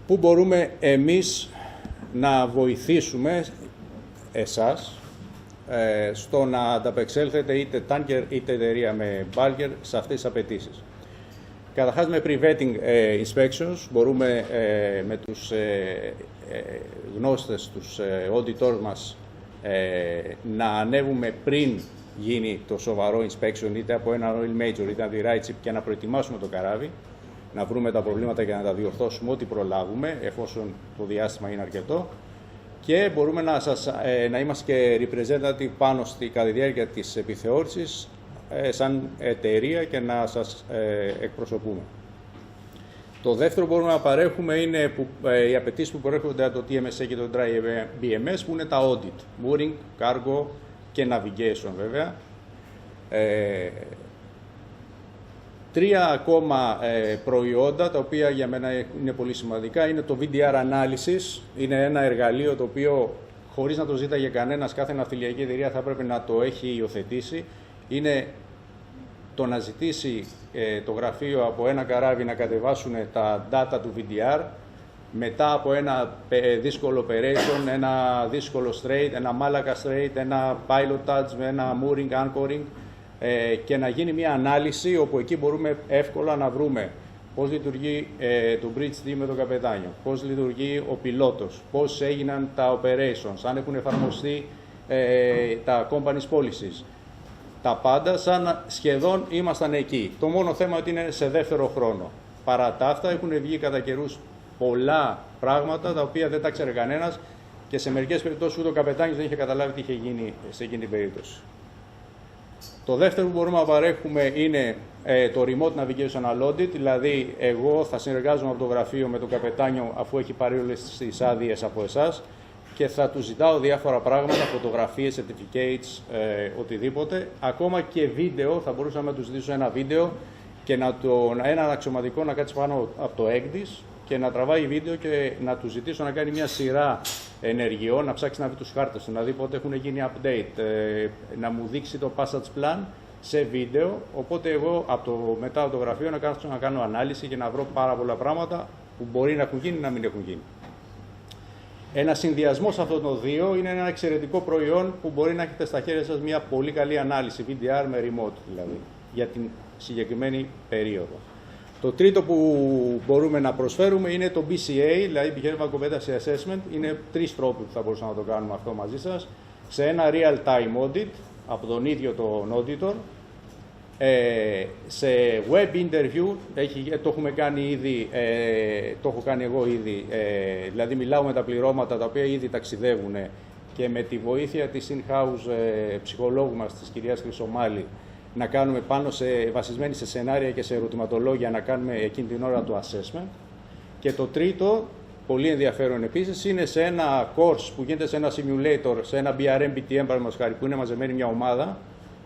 πού μπορούμε εμείς να βοηθήσουμε εσάς στο να ανταπεξέλθετε είτε tanker είτε εταιρεία με bulker σε αυτές τις απαιτήσεις. Καταρχάς με pre-vetting inspections μπορούμε με τους γνώστες, τους auditors μας να ανέβουμε πριν γίνει το σοβαρό inspection είτε από ένα oil major είτε από τη RightShip και να προετοιμάσουμε το καράβι, να βρούμε τα προβλήματα και να τα διορθώσουμε ό,τι προλάβουμε εφόσον το διάστημα είναι αρκετό. Και μπορούμε να είμαστε και representative πάνω κατά τη διάρκεια της επιθεώρησης σαν εταιρεία και να σας εκπροσωπούμε. Το δεύτερο που μπορούμε να παρέχουμε είναι οι απαιτήσεις που προέρχονται από το TMSA και το Dry BMS, που είναι τα audit, mooring, cargo και navigation βέβαια. Τρία ακόμα προϊόντα, τα οποία για μένα είναι πολύ σημαντικά, είναι το VDR Analysis. Είναι ένα εργαλείο το οποίο, χωρίς να το ζήταγε κανένας, κάθε ναυτιλιακή εταιρεία θα πρέπει να το έχει υιοθετήσει. Είναι το να ζητήσει το γραφείο από ένα καράβι να κατεβάσουν τα data του VDR, μετά από ένα δύσκολο operation, ένα δύσκολο straight, ένα Malaga straight, ένα pilotage με ένα mooring, anchoring, και να γίνει μια ανάλυση όπου εκεί μπορούμε εύκολα να βρούμε πώς λειτουργεί το bridge team με τον καπετάνιο, πώς λειτουργεί ο πιλότος, πώς έγιναν τα operations, αν έχουν εφαρμοστεί τα company's policies. Τα πάντα σαν σχεδόν ήμασταν εκεί. Το μόνο θέμα ότι είναι σε δεύτερο χρόνο. Παρά τα αυτά έχουν βγει κατά καιρούς πολλά πράγματα τα οποία δεν τα ξέρει κανένας και σε μερικές περιπτώσεις ούτε ο καπετάνιος δεν είχε καταλάβει τι είχε γίνει σε εκείνη την περίπτωση. Το δεύτερο που μπορούμε να παρέχουμε είναι το Remote Navigational Audit, δηλαδή εγώ θα συνεργάζομαι από το γραφείο με τον καπετάνιο αφού έχει πάρει όλες τις άδειες από εσάς και θα του ζητάω διάφορα πράγματα, φωτογραφίες, certificates, οτιδήποτε. Ακόμα και βίντεο, θα μπορούσαμε να του ζητήσω ένα βίντεο και έναν αξιωματικό να κάτσει πάνω από το έκδης και να τραβάει βίντεο και να του ζητήσω να κάνει μια σειρά ενεργειών, να ψάξει να βρει τους χάρτες, να δει πότε έχουν γίνει update, να μου δείξει το passage plan σε βίντεο. Οπότε εγώ μετά από το γραφείο να κάνω ανάλυση και να βρω πάρα πολλά πράγματα που μπορεί να έχουν γίνει ή να μην έχουν γίνει. Ένα συνδυασμός αυτών των δύο είναι ένα εξαιρετικό προϊόν που μπορεί να έχετε στα χέρια σας μια πολύ καλή ανάλυση, VDR με remote δηλαδή, για την συγκεκριμένη περίοδο. Το τρίτο που μπορούμε να προσφέρουμε είναι το BCA, δηλαδή Behavioral Competency Assessment. Είναι τρεις τρόποι που θα μπορούσαμε να το κάνουμε αυτό μαζί σας. Σε ένα real-time audit από τον ίδιο τον auditor, σε web interview, το έχουμε κάνει ήδη, το έχω κάνει εγώ ήδη, δηλαδή μιλάω με τα πληρώματα τα οποία ήδη ταξιδεύουν και με τη βοήθεια της in-house ψυχολόγου μας, της κυρίας Χρυσομάλη, να κάνουμε βασισμένοι σε σενάρια και σε ερωτηματολόγια, να κάνουμε εκείνη την ώρα το assessment. Και το τρίτο, πολύ ενδιαφέρον επίσης, είναι σε ένα course που γίνεται σε ένα simulator, σε ένα BRM-BTM παραδείγματος χάρη, που είναι μαζεμένη μια ομάδα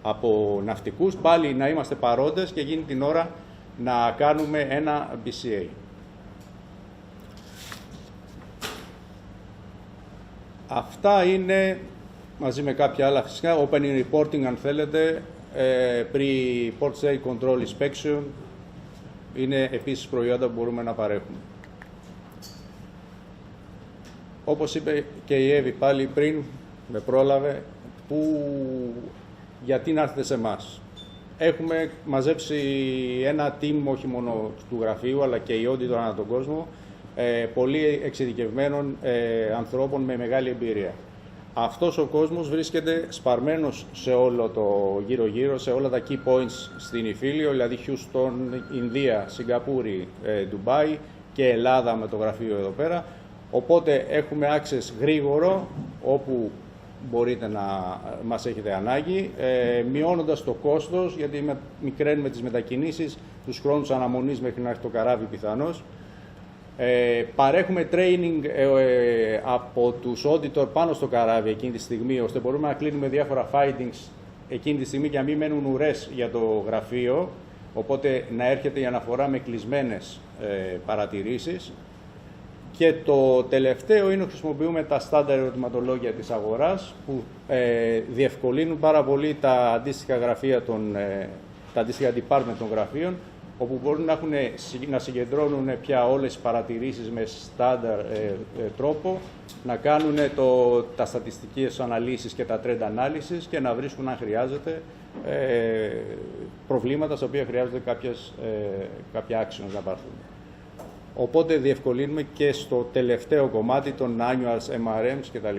από ναυτικούς, πάλι να είμαστε παρόντες και εκείνη την ώρα να κάνουμε ένα BCA. Αυτά είναι, μαζί με κάποια άλλα φυσικά, opening reporting αν θέλετε, pre-port state control inspection, είναι επίσης προϊόντα που μπορούμε να παρέχουμε. Όπως είπε και η Εύη πάλι πριν, με πρόλαβε, γιατί να έρθετε σε εμάς. Έχουμε μαζέψει ένα team όχι μόνο του γραφείου, αλλά και οι auditor ανά τον κόσμο, πολύ εξειδικευμένων ανθρώπων με μεγάλη εμπειρία. Αυτός ο κόσμος βρίσκεται σπαρμένος σε όλο το γύρω-γύρω, σε όλα τα key points στην Ιφίλιο, δηλαδή Houston, Ινδία, Σιγκαπούρη, Ντουμπάι και Ελλάδα με το γραφείο εδώ πέρα. Οπότε έχουμε access γρήγορο όπου μπορείτε να μας έχετε ανάγκη, μειώνοντας το κόστος, γιατί μικραίνουμε τις μετακινήσεις, τους χρόνους αναμονής μέχρι να έρθει το καράβι πιθανώς. Παρέχουμε training από τους auditor πάνω στο καράβι εκείνη τη στιγμή, ώστε μπορούμε να κλείνουμε διάφορα findings εκείνη τη στιγμή και να μην μένουν ουρές για το γραφείο, οπότε να έρχεται η αναφορά με κλεισμένες παρατηρήσεις. Και το τελευταίο είναι ότι χρησιμοποιούμε τα στάνταρ ερωτηματολόγια της αγοράς, που διευκολύνουν πάρα πολύ τα αντίστοιχα γραφεία, τα αντίστοιχα department των γραφείων, όπου μπορούν να συγκεντρώνουν πια όλες τις παρατηρήσεις με στάνταρ τρόπο, να κάνουν τα στατιστικές αναλύσεις και τα trend analysis και να βρίσκουν, αν χρειάζεται, προβλήματα στα οποία χρειάζονται κάποια actions να πάρθουν. Οπότε διευκολύνουμε και στο τελευταίο κομμάτι των annuals, MRMs κτλ.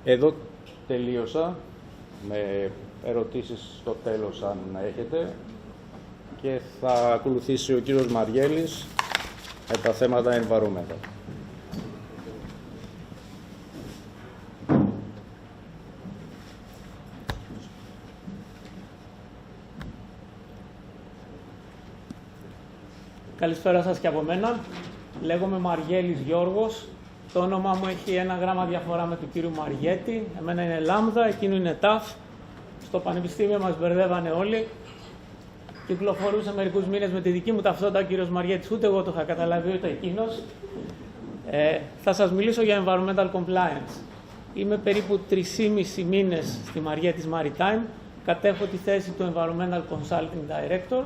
Εδώ τελείωσα, με ερωτήσεις στο τέλος αν έχετε, και θα ακολουθήσει ο κύριος Μαργέλης με τα θέματα environmental. Καλησπέρα σας και από μένα. Λέγομαι Μαργέλης Γιώργος. Το όνομά μου έχει ένα γράμμα διαφορά με του κύριου Μαργέτη. Εμένα είναι λάμδα, εκείνο είναι ταφ. Στο πανεπιστήμιο μας μπερδεύανε όλοι. Κυκλοφορούσε μερικούς μήνες με τη δική μου ταυτότητα ο κύριος Μαργέτης. Ούτε εγώ το είχα καταλάβει, ούτε εκείνος. Θα σας μιλήσω για environmental compliance. Είμαι περίπου 3,5 μήνες στη Μαργέτης Maritime. Κατέχω τη θέση του Environmental Consulting Director.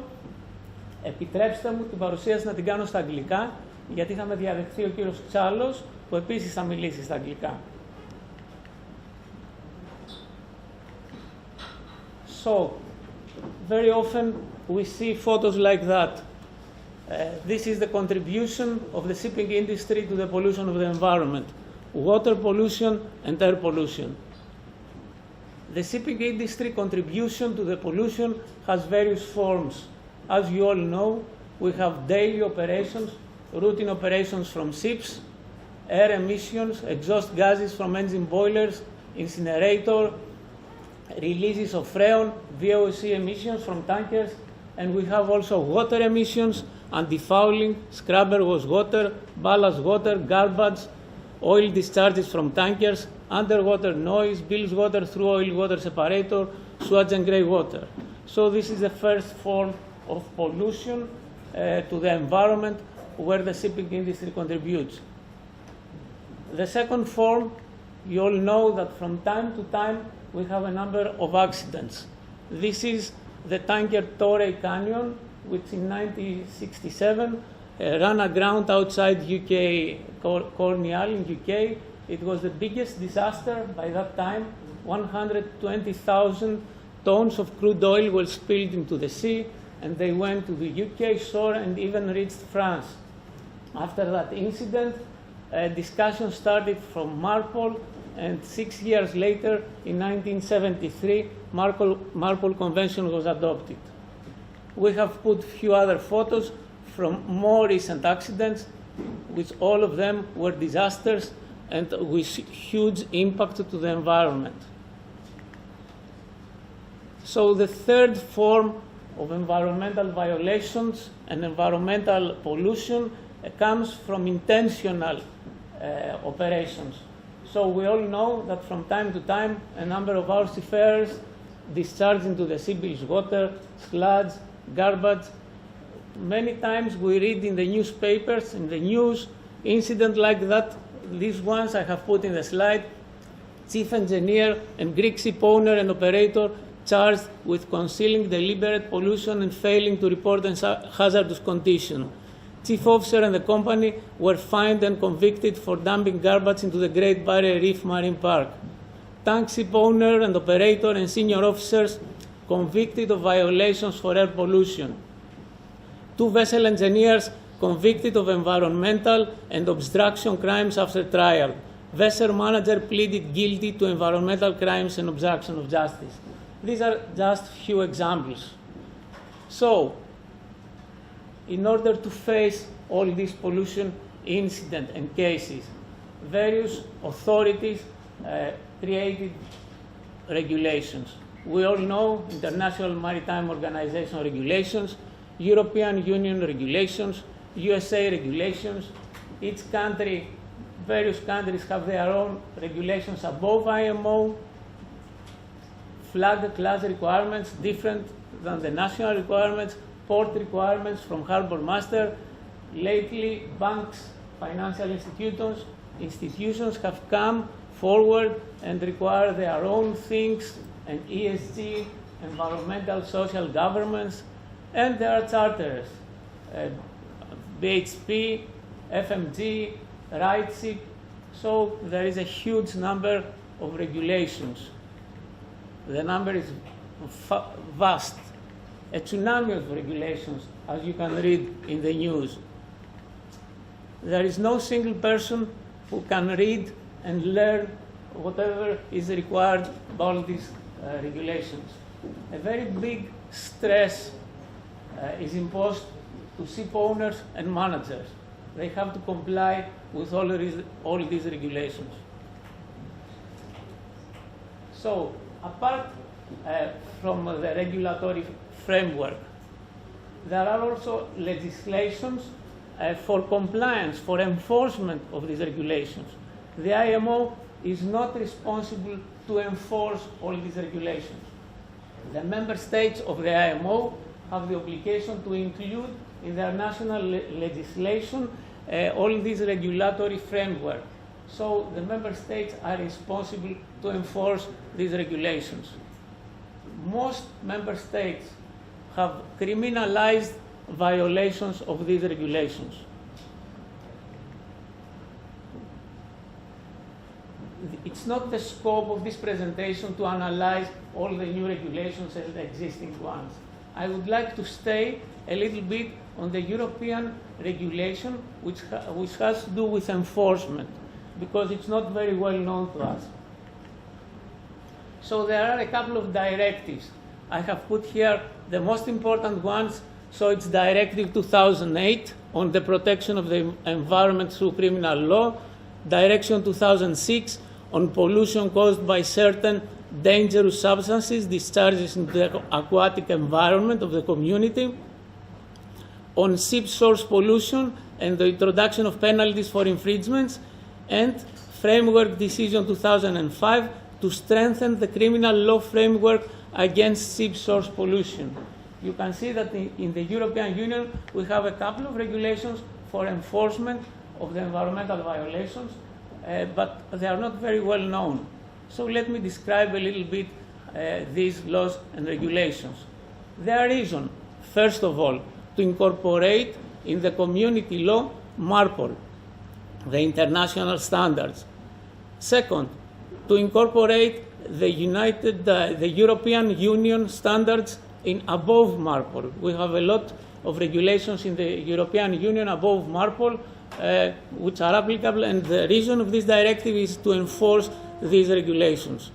Επιτρέψτε μου την παρουσίαση να την κάνω στα αγγλικά, γιατί είχαμε διαδεχθεί ο κύριος Τσάλος, που επίσης θα μιλήσει στα αγγλικά. So, very often we see photos like that. This is the contribution of the shipping industry to the pollution of the environment, water pollution and air pollution. The shipping industry contribution to the pollution has various forms. As you all know, we have daily operations, routine operations from ships, air emissions, exhaust gases from engine boilers, incinerator, releases of freon, VOC emissions from tankers, and we have also water emissions, anti-fouling, scrubber wash water, ballast water, garbage, oil discharges from tankers, underwater noise, bilge water through oil water separator, sewage and grey water. So this is the first form of pollution to the environment where the shipping industry contributes. The second form, you all know that from time to time we have a number of accidents. This is the tanker Torrey Canyon, which in 1967 ran aground outside UK, Cornwall in UK. It was the biggest disaster by that time. 120,000 tons of crude oil were spilled into the sea, and they went to the UK shore and even reached France. After that incident, discussion started from MARPOL, and 6 years later, in 1973, MARPOL Convention was adopted. We have put few other photos from more recent accidents, which all of them were disasters and with huge impact to the environment. So the third form of environmental violations and environmental pollution comes from intentional operations. So we all know that from time to time a number of our seafarers discharge into the sea beach water, sludge, garbage. Many times we read in the newspapers, in the news, incident like that. These ones I have put in the slide. Chief engineer and Greek ship owner and operator charged with concealing deliberate pollution and failing to report hazardous condition. Chief officer and the company were fined and convicted for dumping garbage into the Great Barrier Reef Marine Park. Tank ship owner and operator and senior officers convicted of violations for air pollution. 2 vessel engineers convicted of environmental and obstruction crimes after trial. Vessel manager pleaded guilty to environmental crimes and obstruction of justice. These are just few examples. So, in order to face all these pollution incidents and cases, various authorities created regulations. We all know International Maritime Organization regulations, European Union regulations, USA regulations. Each country, various countries have their own regulations above IMO. Flag class requirements different than the national requirements, port requirements from harbor master. Lately, banks, financial institutions have come forward and require their own things, and ESG, environmental social governance, and there are charters, BHP, FMG, RightShip. So there is a huge number of regulations. The number is vast, a tsunami of regulations, as you can read in the news. There is no single person who can read and learn whatever is required by all these regulations. A very big stress is imposed to ship owners and managers. They have to comply with all these regulations. So, apart from the regulatory framework, there are also legislations for compliance, for enforcement of these regulations. The IMO is not responsible to enforce all these regulations. The member states of the IMO have the obligation to include in their national legislation all these regulatory framework. So the member states are responsible to enforce these regulations. Most member states have criminalized violations of these regulations. It's not the scope of this presentation to analyze all the new regulations and the existing ones. I would like to stay a little bit on the European regulation, which has to do with enforcement, because it's not very well known to us. So there are a couple of directives. I have put here the most important ones. So it's Directive 2008 on the protection of the environment through criminal law, Direction 2006 on pollution caused by certain dangerous substances discharges into the aquatic environment of the community, on ship source pollution and the introduction of penalties for infringements, and Framework Decision 2005 to strengthen the criminal law framework against ship source pollution. You can see that in the European Union we have a couple of regulations for enforcement of the environmental violations, but they are not very well known. So let me describe a little bit these laws and regulations. Their reason, first of all, to incorporate in the community law MARPOL, the international standards. Second, to incorporate the European Union standards in above MARPOL. We have a lot of regulations in the European Union above MARPOL which are applicable, and the reason of this directive is to enforce these regulations.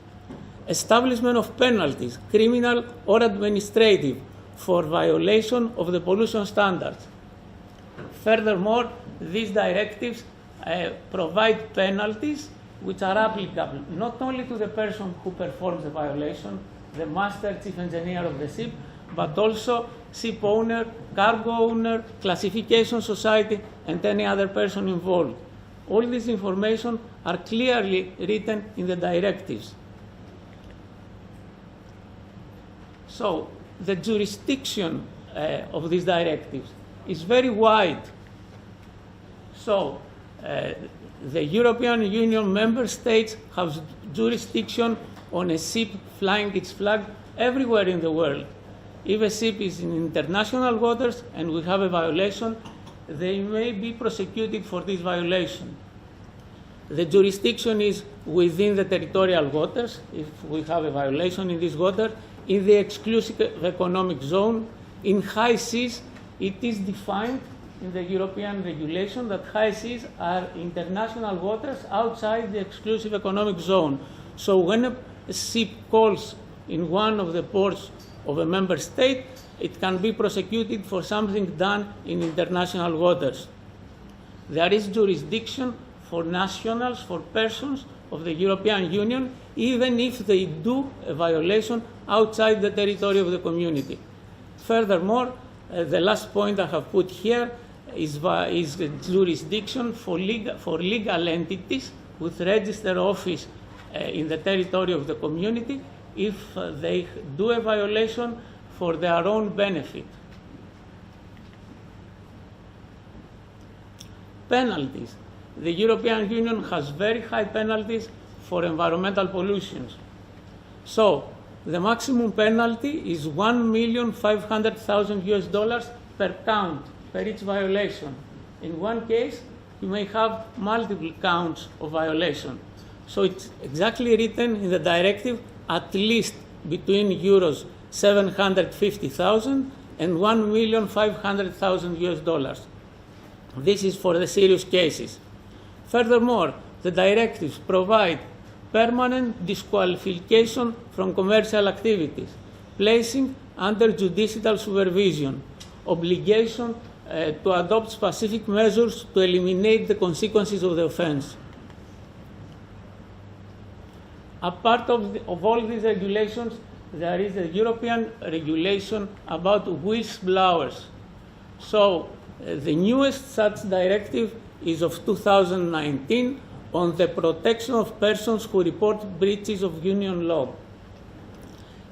Establishment of penalties, criminal or administrative, for violation of the pollution standards. Furthermore, these directives provide penalties which are applicable not only to the person who performs the violation, the master chief engineer of the ship, but also ship owner, cargo owner, classification society, and any other person involved. All this information are clearly written in the directives. So the jurisdiction of these directives is very wide. So the European Union member states have jurisdiction on a ship flying its flag everywhere in the world. If a ship is in international waters and we have a violation, they may be prosecuted for this violation. The jurisdiction is within the territorial waters, if we have a violation in this water, in the exclusive economic zone. In high seas, it is defined in the European regulation that high seas are international waters outside the exclusive economic zone. So when a ship calls in one of the ports of a member state, it can be prosecuted for something done in international waters. There is jurisdiction for nationals, for persons of the European Union, even if they do a violation outside the territory of the community. Furthermore, the last point I have put here is jurisdiction for legal entities with registered office in the territory of the community if they do a violation for their own benefit. Penalties. The European Union has very high penalties for environmental pollution. So the maximum penalty is $1,500,000 US per count, per each violation. In one case, you may have multiple counts of violation. So it's exactly written in the directive, at least between euros 750,000 and $1,500,000 US. This is for the serious cases. Furthermore, the directives provide permanent disqualification from commercial activities, placing under judicial supervision, obligation to adopt specific measures to eliminate the consequences of the offense. A part of all these regulations, there is a European regulation about whistleblowers. So the newest such directive is of 2019 on the protection of persons who report breaches of union law.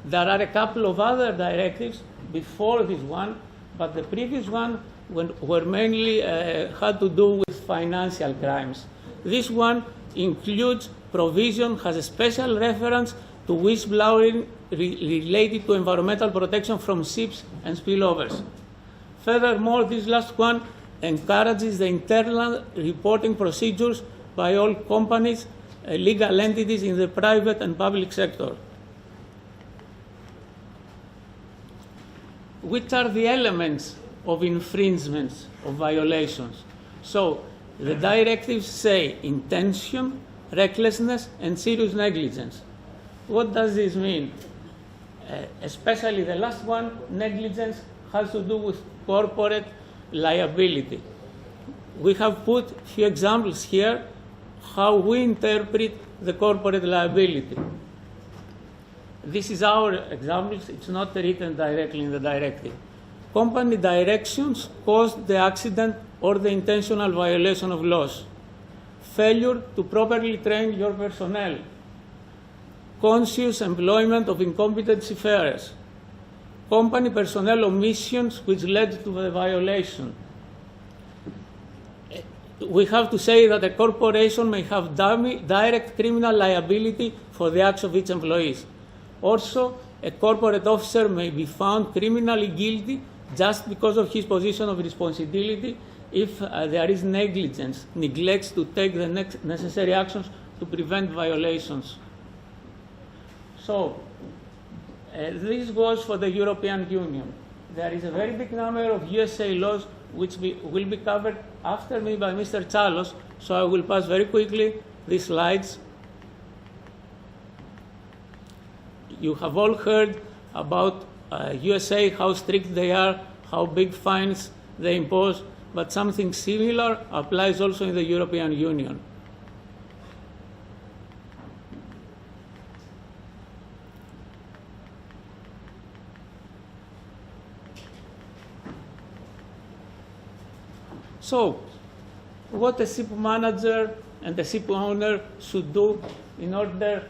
There are a couple of other directives before this one, but the previous one were mainly had to do with financial crimes. This one includes provision, has a special reference to whistleblowing related to environmental protection from ships and spillovers. Furthermore, this last one encourages the internal reporting procedures by all companies, legal entities in the private and public sector. Which are the elements of infringements, of violations? So the directives say intention, recklessness, and serious negligence. What does this mean? Especially the last one, negligence, has to do with corporate liability. We have put a few examples here how we interpret the corporate liability. This is our examples, it's not written directly in the directive. Company directions caused the accident or the intentional violation of laws. Failure to properly train your personnel. Conscious employment of incompetent seafarers. Company personnel omissions which led to the violation. We have to say that a corporation may have direct criminal liability for the acts of its employees. Also, a corporate officer may be found criminally guilty just because of his position of responsibility if there is negligence, neglects to take the necessary actions to prevent violations. So, this goes for the European Union. There is a very big number of USA laws which will be covered after me by Mr. Chalos, so I will pass very quickly these slides. You have all heard about USA, how strict they are, how big fines they impose, but something similar applies also in the European Union. So, what a ship manager and a ship owner should do in order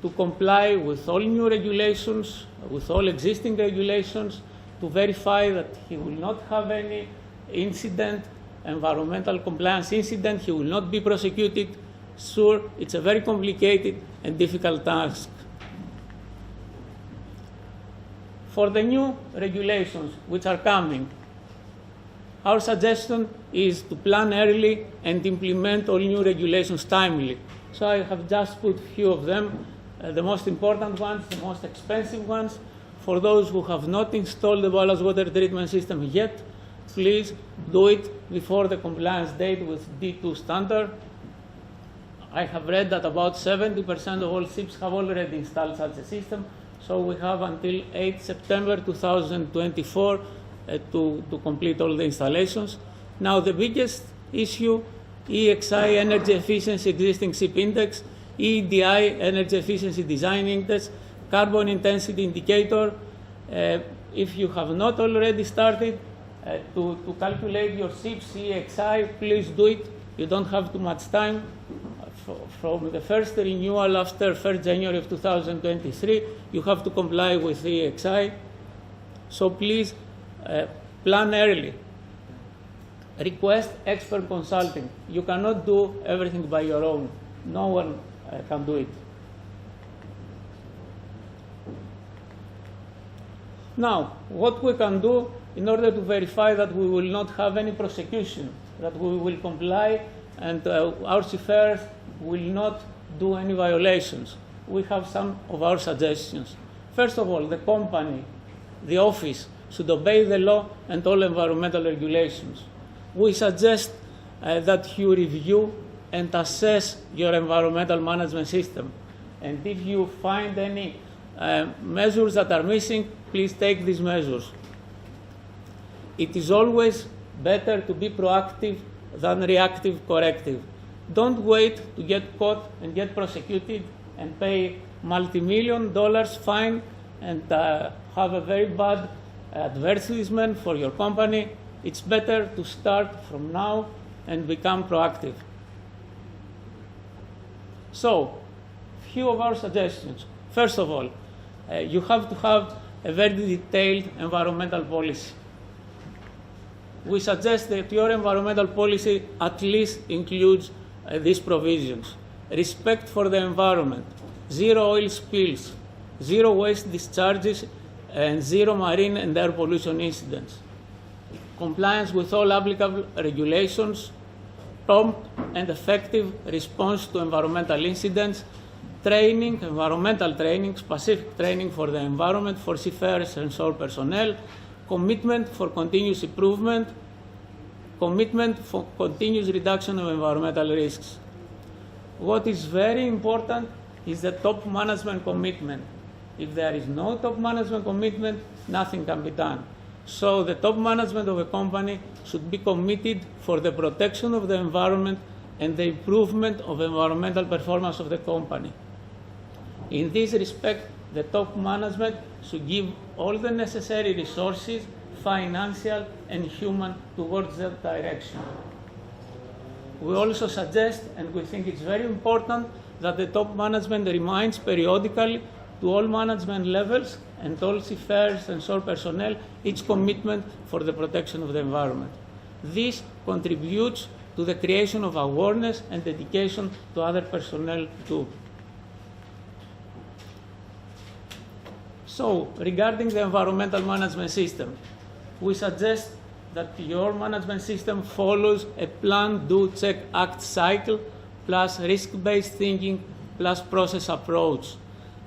to comply with all new regulations, with all existing regulations, to verify that he will not have any incident, environmental compliance incident, he will not be prosecuted. Sure, it's a very complicated and difficult task. For the new regulations which are coming, our suggestion is to plan early and implement all new regulations timely. So I have just put a few of them, the most important ones, the most expensive ones. For those who have not installed the ballast water treatment system yet, please do it before the compliance date with D2 standard. I have read that about 70% of all ships have already installed such a system, so we have until 8 September 2024 to complete all the installations. Now the biggest issue, EEXI, Energy Efficiency Existing Ship Index, EEDI, Energy Efficiency Design Index, Carbon Intensity Indicator. If you have not already started to calculate your ship's EEXI, please do it. You don't have too much time. From the first renewal after 1st January of 2023, you have to comply with EEXI. So please plan early. Request expert consulting. You cannot do everything by your own. No one can do it. Now, what we can do in order to verify that we will not have any prosecution, that we will comply and our seafarers will not do any violations. We have some of our suggestions. First of all, the company, the office, should obey the law and all environmental regulations. We suggest that you review and assess your environmental management system. And if you find any measures that are missing, please take these measures. It is always better to be proactive than reactive corrective. Don't wait to get caught and get prosecuted and pay multi-million-dollar fine and have a very bad advertisement for your company. It's better to start from now and become proactive. So, few of our suggestions. First of all, you have to have a very detailed environmental policy. We suggest that your environmental policy at least includes these provisions: respect for the environment, zero oil spills, zero waste discharges, and zero marine and air pollution incidents, compliance with all applicable regulations, prompt and effective response to environmental incidents, training, environmental training, specific training for the environment for seafarers and shore personnel, commitment for continuous improvement, commitment for continuous reduction of environmental risks. What is very important is the top management commitment. If there is no top management commitment, nothing can be done. So the top management of a company should be committed for the protection of the environment and the improvement of environmental performance of the company. In this respect, the top management should give all the necessary resources, financial and human, towards that direction. We also suggest, and we think it's very important, that the top management reminds periodically to all management levels and all seafarers and shore personnel its commitment for the protection of the environment. This contributes to the creation of awareness and dedication to other personnel too. So, regarding the environmental management system, we suggest that your management system follows a plan, do, check, act cycle, plus risk-based thinking, plus process approach.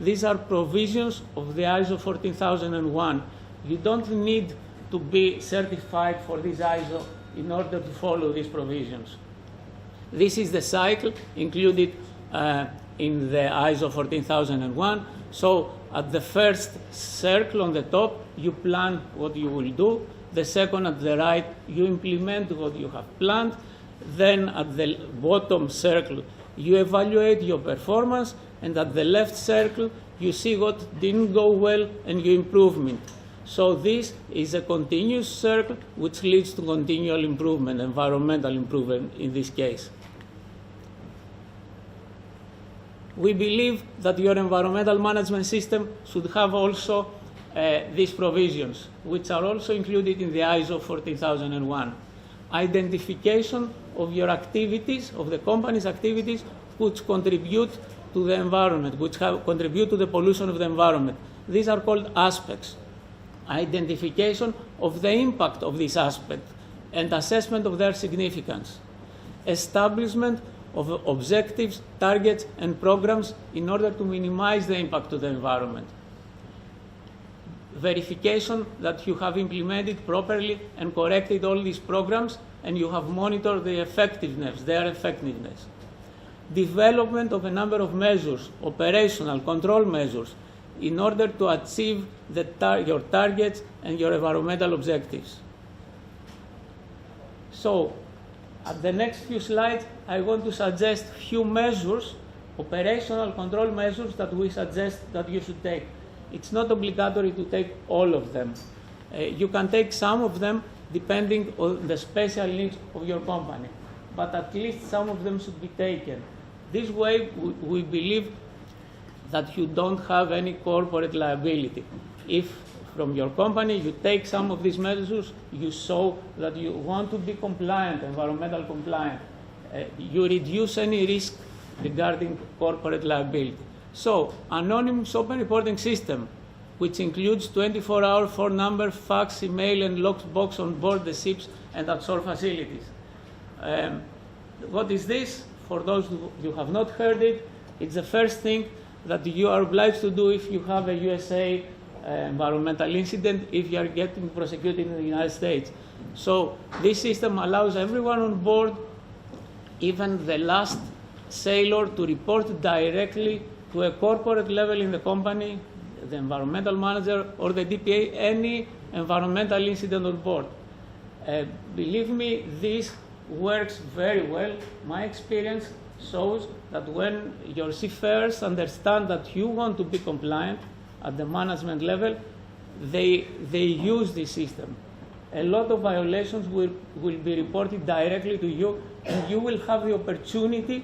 These are provisions of the ISO 14001. You don't need to be certified for this ISO in order to follow these provisions. This is the cycle included in the ISO 14001. So at the first circle on the top, you plan what you will do. The second at the right, you implement what you have planned. Then at the bottom circle, you evaluate your performance. And at the left circle, you see what didn't go well and you improve it. So this is a continuous circle which leads to continual improvement, environmental improvement in this case. We believe that your environmental management system should have also these provisions, which are also included in the ISO 14001. Identification of your activities, of the company's activities, which contribute to the environment, which contribute to the pollution of the environment. These are called aspects. Identification of the impact of this aspect and assessment of their significance. Establishment of objectives, targets, and programs in order to minimize the impact to the environment. Verification that you have implemented properly and corrected all these programs and you have monitored the effectiveness, their effectiveness. Development of a number of measures, operational control measures, in order to achieve your targets and your environmental objectives. So, at the next few slides, I want to suggest few measures, operational control measures that we suggest that you should take. It's not obligatory to take all of them. You can take some of them depending on the special needs of your company, but at least some of them should be taken. This way, we believe that you don't have any corporate liability. If from your company you take some of these measures, you show that you want to be compliant, environmental compliant, you reduce any risk regarding corporate liability. So, anonymous open reporting system, which includes 24-hour phone number, fax, email, and lockbox on board the ships and at shore facilities. What is this? For those who have not heard it, it's the first thing that you are obliged to do if you have a USA environmental incident, if you are getting prosecuted in the United States. So this system allows everyone on board, even the last sailor, to report directly to a corporate level in the company, the environmental manager or the DPA, any environmental incident on board. Believe me, this works very well. My experience shows that when your seafarers understand that you want to be compliant at the management level, they use this system. A lot of violations will be reported directly to you, and you will have the opportunity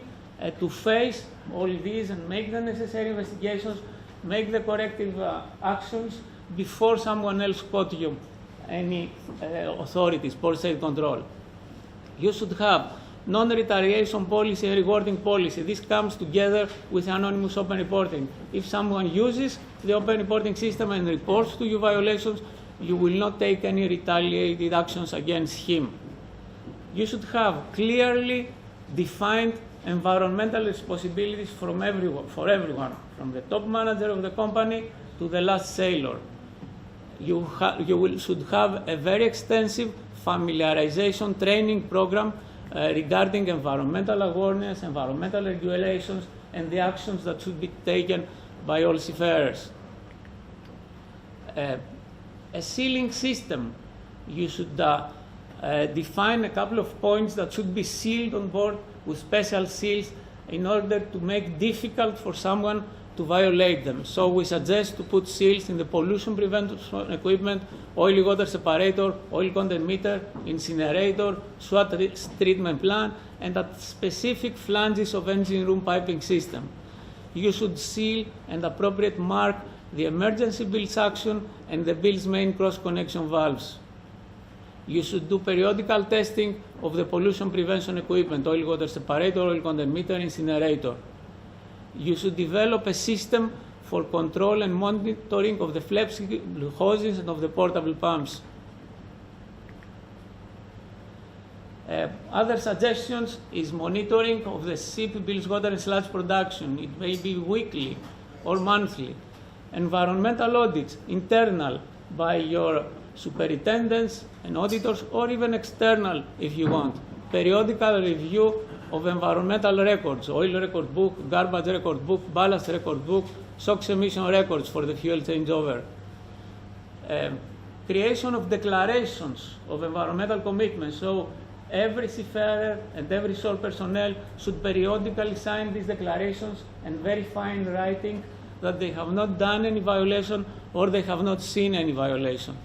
to face all these and make the necessary investigations, make the corrective actions before someone else caught you, any authorities, port state control. You should have non-retaliation policy and rewarding policy. This comes together with anonymous open reporting. If someone uses the open reporting system and reports to you violations, you will not take any retaliated actions against him. You should have clearly defined environmental responsibilities for everyone, from the top manager of the company to the last sailor. You should have a very extensive familiarization training program regarding environmental awareness, environmental regulations, and the actions that should be taken by all seafarers. A sealing system, you should define a couple of points that should be sealed on board with special seals in order to make difficult for someone to violate them. So we suggest to put seals in the pollution prevention equipment, oily water separator, oil content meter, incinerator, SWAT treatment plant, and at specific flanges of engine room piping system. You should seal and appropriate mark the emergency bilge action and the bilge main cross connection valves. You should do periodical testing of the pollution prevention equipment, oil water separator, oil content meter, incinerator. You should develop a system for control and monitoring of the flexible hoses and of the portable pumps. Other suggestions is monitoring of the ship bilge water and sludge production. It may be weekly or monthly. Environmental audits, internal, by your superintendents and auditors, or even external if you want. Periodical review of environmental records, oil record book, garbage record book, ballast record book, SOx emission records for the fuel changeover. Creation of declarations of environmental commitments. So every seafarer and every shore personnel should periodically sign these declarations and verify in writing that they have not done any violation or they have not seen any violation.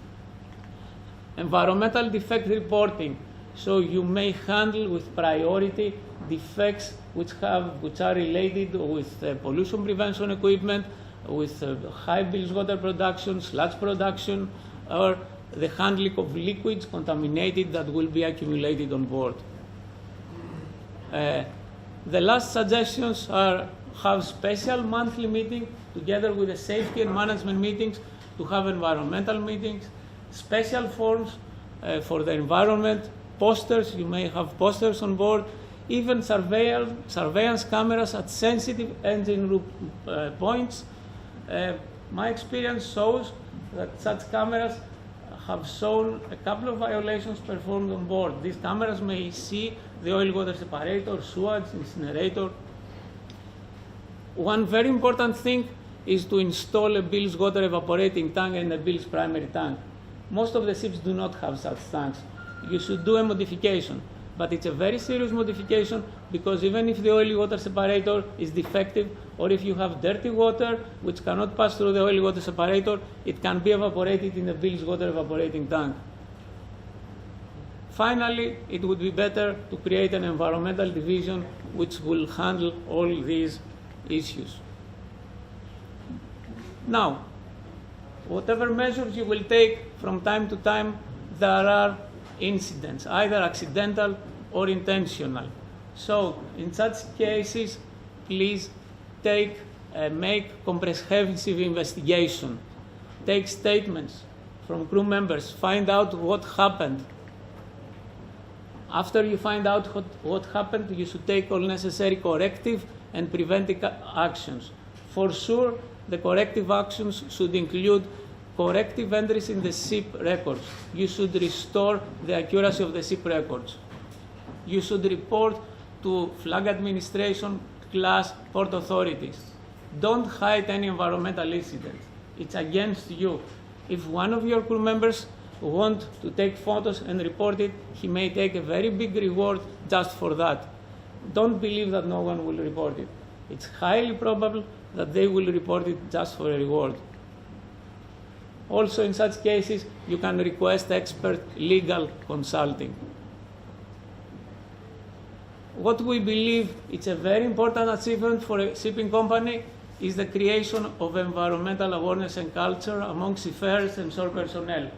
Environmental defect reporting. So you may handle with priority defects which are related with pollution prevention equipment, with high bilge water production, sludge production, or the handling of liquids contaminated that will be accumulated on board. The last suggestions are have special monthly meeting together with the safety and management meetings, to have environmental meetings, special forms for the environment, posters, you may have posters on board, even surveillance cameras at sensitive engine room points. My experience shows that such cameras have shown a couple of violations performed on board. These cameras may see the oil-water separator, sewage, incinerator. One very important thing is to install a bilge water evaporating tank and a bilge primary tank. Most of the ships do not have such tanks. You should do a modification, but it's a very serious modification, because even if the oily water separator is defective, or if you have dirty water which cannot pass through the oily water separator, it can be evaporated in the bilge water evaporating tank. Finally, it would be better to create an environmental division which will handle all these issues. Now, whatever measures you will take from time to time, there are incidents, either accidental or intentional. So, in such cases, please make comprehensive investigation. Take statements from crew members, find out what happened. After you find out what happened, you should take all necessary corrective and preventive actions. For sure, the corrective actions should include corrective entries in the ship records. You should restore the accuracy of the ship records. You should report to flag administration, class, port authorities. Don't hide any environmental incidents. It's against you. If one of your crew members wants to take photos and report it, he may take a very big reward just for that. Don't believe that no one will report it. It's highly probable that they will report it just for a reward. Also, in such cases, you can request expert legal consulting. What we believe is a very important achievement for a shipping company is the creation of environmental awareness and culture among seafarers and shore personnel.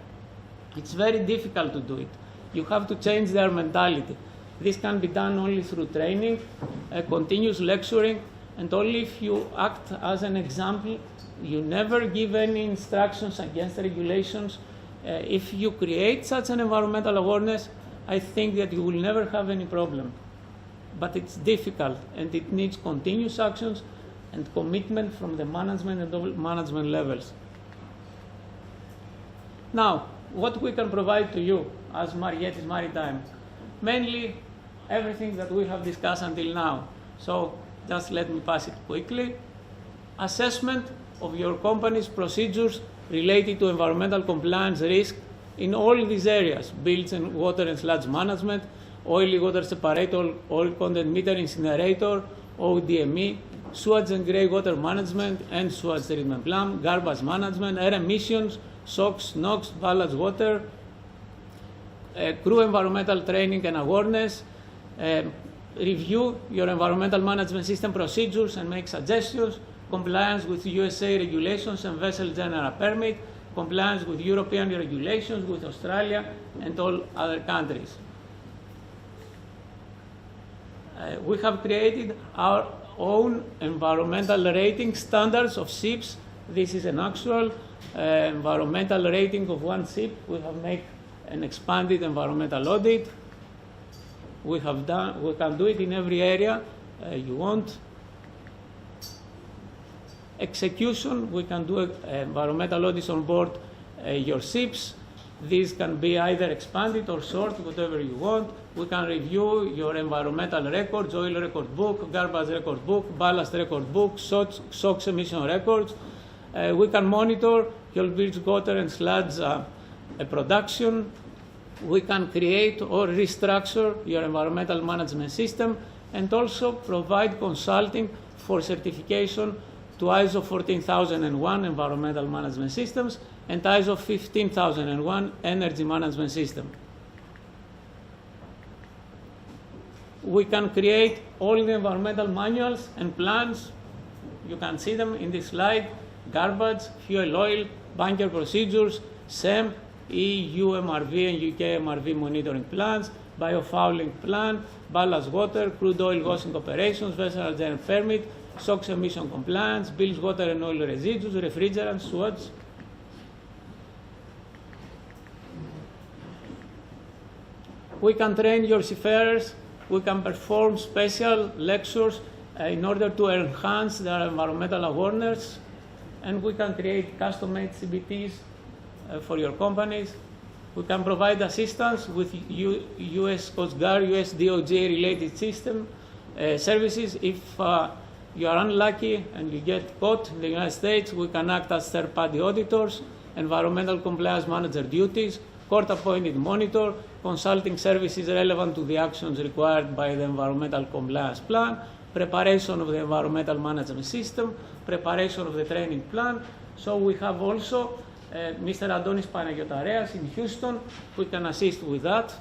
It's very difficult to do it. You have to change their mentality. This can be done only through training, continuous lecturing, and only if you act as an example. You never give any instructions against regulations. If you create such an environmental awareness, I think that you will never have any problem. But it's difficult, and it needs continuous actions and commitment from the management and all management levels. Now, what we can provide to you as Mαργέτης Maritime? Mainly everything that we have discussed until now. So just let me pass it quickly. Assessment of your company's procedures related to environmental compliance risk in all these areas: bilge and water and sludge management, oily water separator, oil content meter incinerator, ODME, sewage and grey water management and sewage treatment plant, garbage management, air emissions, SOx, NOx, ballast water, crew environmental training and awareness, review your environmental management system procedures and make suggestions, compliance with USA regulations and vessel general permit, compliance with European regulations, with Australia and all other countries. We have created our own environmental rating standards of ships. This is an actual environmental rating of one ship. We have made an expanded environmental audit. We can do it in every area you want. Execution, we can do environmental audits on board your ships. These can be either expanded or short, whatever you want. We can review your environmental records, oil record book, garbage record book, ballast record book, SOx emission records. We can monitor your bilge water and sludge production. We can create or restructure your environmental management system, and also provide consulting for certification to ISO 14001 environmental management systems and ISO 15001 energy management system. We can create all the environmental manuals and plans. You can see them in this slide: garbage, fuel oil, bunker procedures, SEM, EU MRV and UK MRV monitoring plans, biofouling plan, ballast water, crude oil washing operations, vessel general permit, SOx emission compliance, bilge water and oil residues, refrigerants, SWOTs. We can train your seafarers. We can perform special lectures in order to enhance their environmental awareness, and we can create custom-made CBTs for your companies. We can provide assistance with U.S. Coast Guard, U.S. DOJ-related system services. If you are unlucky and you get caught in the United States, we can act as third-party auditors, environmental compliance manager duties, court-appointed monitor, consulting services relevant to the actions required by the environmental compliance plan, preparation of the environmental management system, preparation of the training plan. So we have also Mr. Adonis Panagiotareas in Houston, who can assist with that.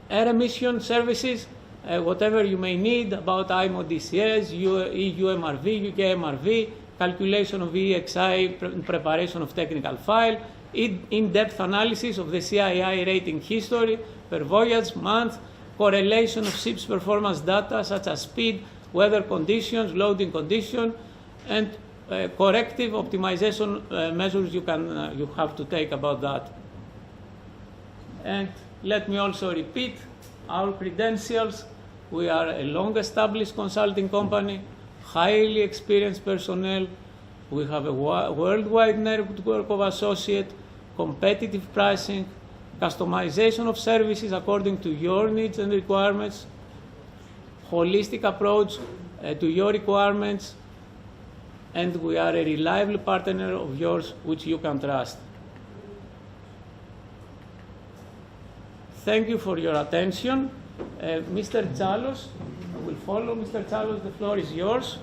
Air emission services, whatever you may need about IMO DCS, EU MRV, UK MRV, calculation of EEXI, preparation of technical file, in-depth analysis of the CII rating history per voyage, month, correlation of ships' performance data such as speed, weather conditions, loading condition, and corrective optimization measures you have to take about that. And let me also repeat our credentials. We are a long-established consulting company, highly experienced personnel. We have a worldwide network of associates, competitive pricing, customization of services according to your needs and requirements, holistic approach to your requirements, and we are a reliable partner of yours which you can trust. Thank you for your attention. Mr. Chalos will follow. Mr. Chalos, the floor is yours.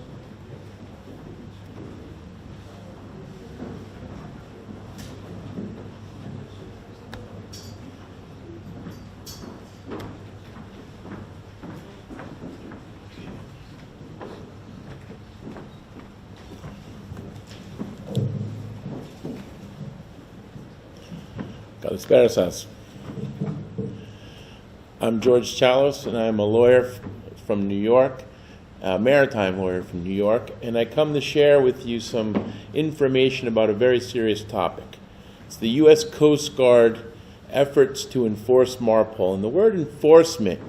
Καλησπέρα σας. I'm George Chalos, and I'm a lawyer from New York, a maritime lawyer from New York, and I come to share with you some information about a very serious topic. It's the U.S. Coast Guard efforts to enforce MARPOL, and the word enforcement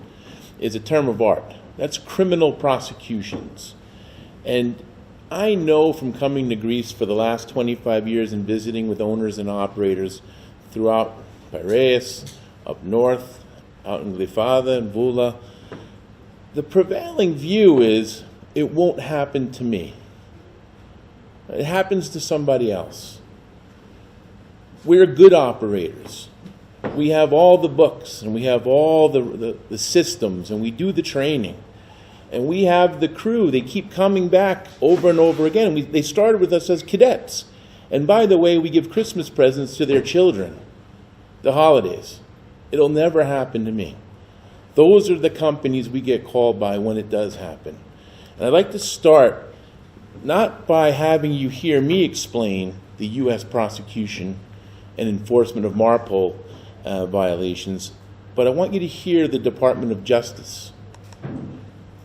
is a term of art. That's criminal prosecutions. And I know from coming to Greece for the last 25 years and visiting with owners and operators throughout Piraeus, up north, out in Glyfada and Vula, the prevailing view is it won't happen to me. It happens to somebody else. We're good operators. We have all the books and we have all the systems and we do the training. And we have the crew. They keep coming back over and over again. They started with us as cadets. And by the way, we give Christmas presents to their children, the holidays. It'll never happen to me. Those are the companies we get called by when it does happen. And I'd like to start not by having you hear me explain the U.S. prosecution and enforcement of MARPOL violations, but I want you to hear the Department of Justice.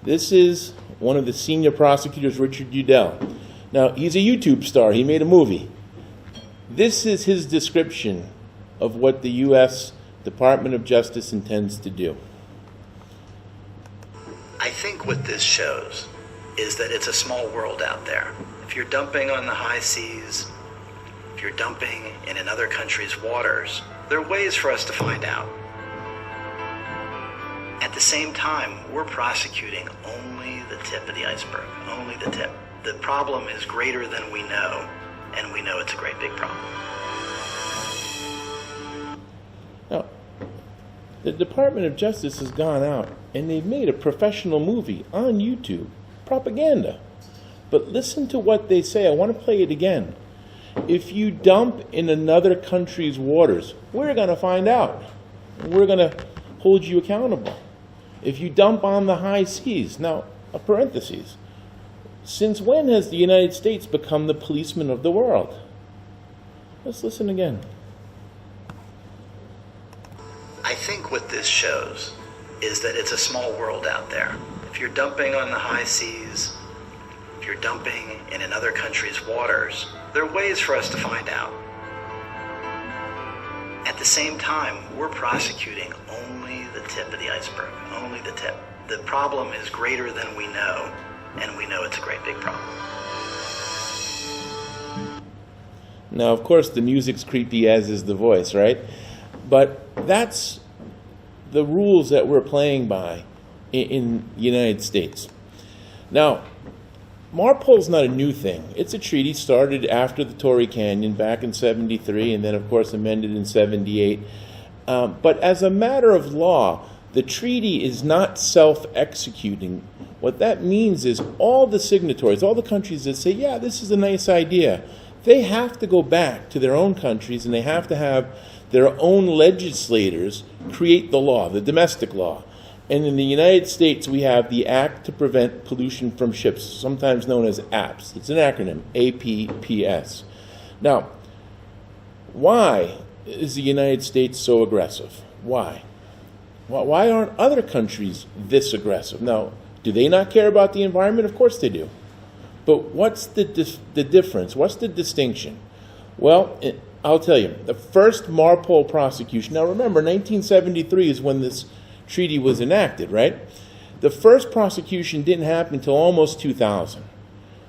This is one of the senior prosecutors, Richard Udell. Now, he's a YouTube star. He made a movie. This is his description of what the U.S. Department of Justice intends to do. I think what this shows is that it's a small world out there. If you're dumping on the high seas, if you're dumping in another country's waters, there are ways for us to find out. At the same time, we're prosecuting only the tip of the iceberg, only the tip. The problem is greater than we know, and we know it's a great big problem. Now, The Department of Justice has gone out and they've made a professional movie on YouTube, propaganda. But listen to what they say. I want to play it again. If you dump in another country's waters, we're going to find out. We're going to hold you accountable. If you dump on the high seas, now, a parenthesis, since when has the United States become the policeman of the world? Let's listen again. I think what this shows is that it's a small world out there. If you're dumping on the high seas, if you're dumping in another country's waters, there are ways for us to find out. At the same time, we're prosecuting only the tip of the iceberg, only the tip. The problem is greater than we know, and we know it's a great big problem. Now, of course, the music's creepy, as is the voice, right? But that's the rules that we're playing by in the United States. Now, MARPOL's not a new thing. It's a treaty started after the Torrey Canyon back in 73 and then, of course, amended in 78. But as a matter of law, the treaty is not self-executing. What that means is all the signatories, all the countries that say, yeah, this is a nice idea, they have to go back to their own countries and they have to have their own legislators create the law, the domestic law. And in the United States, we have the Act to Prevent Pollution from Ships, sometimes known as APS. It's an acronym, APPS. Now, why is the United States so aggressive? Why? Why aren't other countries this aggressive? Now, do they not care about the environment? Of course they do. But what's the difference? What's the distinction? Well, I'll tell you. The first MARPOL prosecution, now remember, 1973 is when this treaty was enacted, right? The first prosecution didn't happen until almost 2000.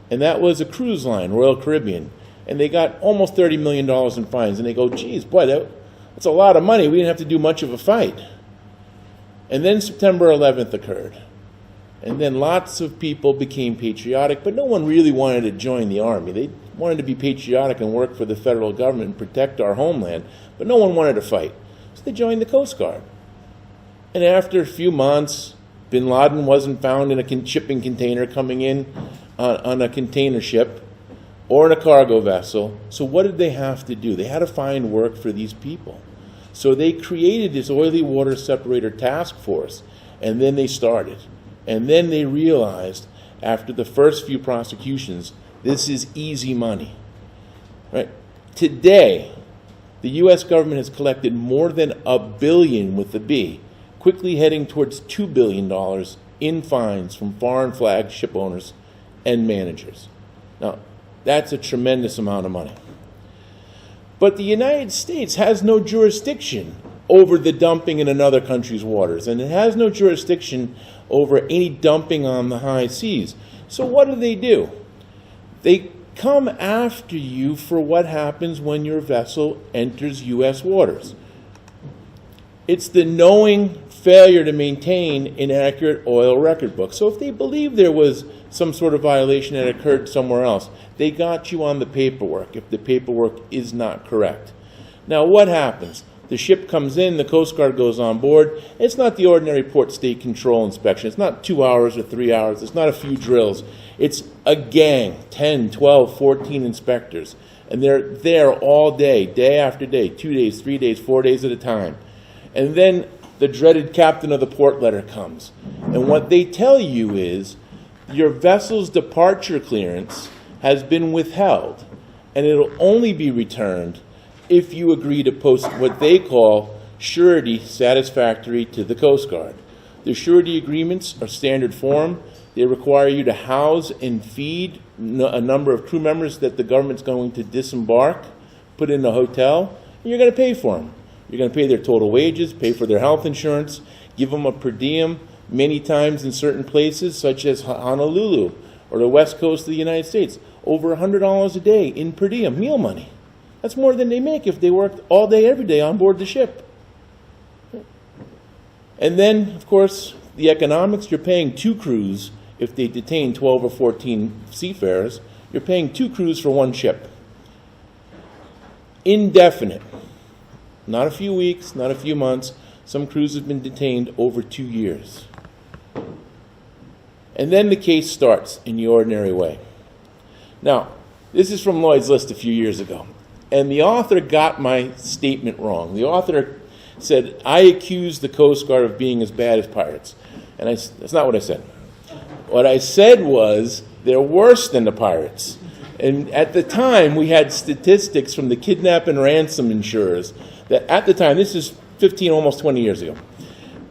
And that was a cruise line, Royal Caribbean. And they got almost $30 million in fines. And they go, geez, boy, that's a lot of money. We didn't have to do much of a fight. And then September 11th occurred. And then lots of people became patriotic, but no one really wanted to join the army. They wanted to be patriotic and work for the federal government and protect our homeland, but no one wanted to fight. So they joined the Coast Guard. And after a few months, bin Laden wasn't found in a shipping container coming in on a container ship or in a cargo vessel. So what did they have to do? They had to find work for these people. So they created this oily water separator task force, and then they started. And then they realized, after the first few prosecutions, this is easy money. Right? Today, the U.S. government has collected more than $1 billion with the B, quickly heading towards $2 billion in fines from foreign flag ship owners and managers. Now, that's a tremendous amount of money. But the United States has no jurisdiction over the dumping in another country's waters, and it has no jurisdiction over any dumping on the high seas. So what do? They come after you for what happens when your vessel enters U.S. waters. It's the knowing failure to maintain an accurate oil record book. So if they believe there was some sort of violation that occurred somewhere else, they got you on the paperwork if the paperwork is not correct. Now what happens? The ship comes in, the Coast Guard goes on board. It's not the ordinary port state control inspection. It's not 2 hours or 3 hours. It's not a few drills. It's a gang, 10, 12, 14 inspectors. And they're there all day, day after day, 2 days, 3 days, 4 days at a time. And then the dreaded captain of the port letter comes. And what they tell you is your vessel's departure clearance has been withheld, and it'll only be returned if you agree to post what they call surety satisfactory to the Coast Guard. The surety agreements are standard form. They require you to house and feed a number of crew members that the government's going to disembark, put in a hotel, and you're going to pay for them. You're going to pay their total wages, pay for their health insurance, give them a per diem, many times in certain places, such as Honolulu or the west coast of the United States, over $100 a day in per diem, meal money. That's more than they make if they worked all day, every day on board the ship. And then, of course, the economics, you're paying 2 crews if they detain 12 or 14 seafarers. You're paying 2 crews for 1 ship. Indefinite. Not a few weeks, not a few months. Some crews have been detained over 2 years. And then the case starts in the ordinary way. Now, this is from Lloyd's List a few years ago. And the author got my statement wrong. The author said, I accused the Coast Guard of being as bad as pirates. And that's not what I said. What I said was, they're worse than the pirates. And at the time, we had statistics from the kidnap and ransom insurers that at the time, this is 15, almost 20 years ago,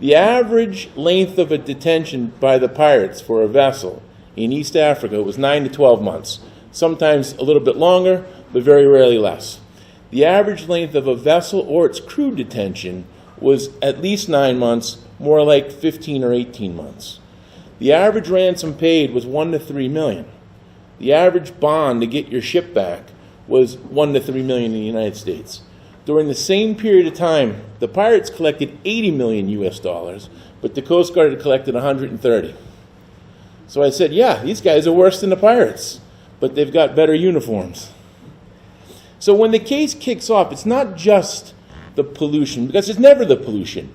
the average length of a detention by the pirates for a vessel in East Africa was 9 to 12 months. Sometimes a little bit longer, but very rarely less. The average length of a vessel or its crew detention was at least 9 months, more like 15 or 18 months. The average ransom paid was $1 to $3 million. The average bond to get your ship back was $1 to $3 million in the United States. During the same period of time, the pirates collected $80 million US dollars, but the Coast Guard had collected 130. So I said, yeah, these guys are worse than the pirates, but they've got better uniforms. So when the case kicks off, it's not just the pollution, because it's never the pollution.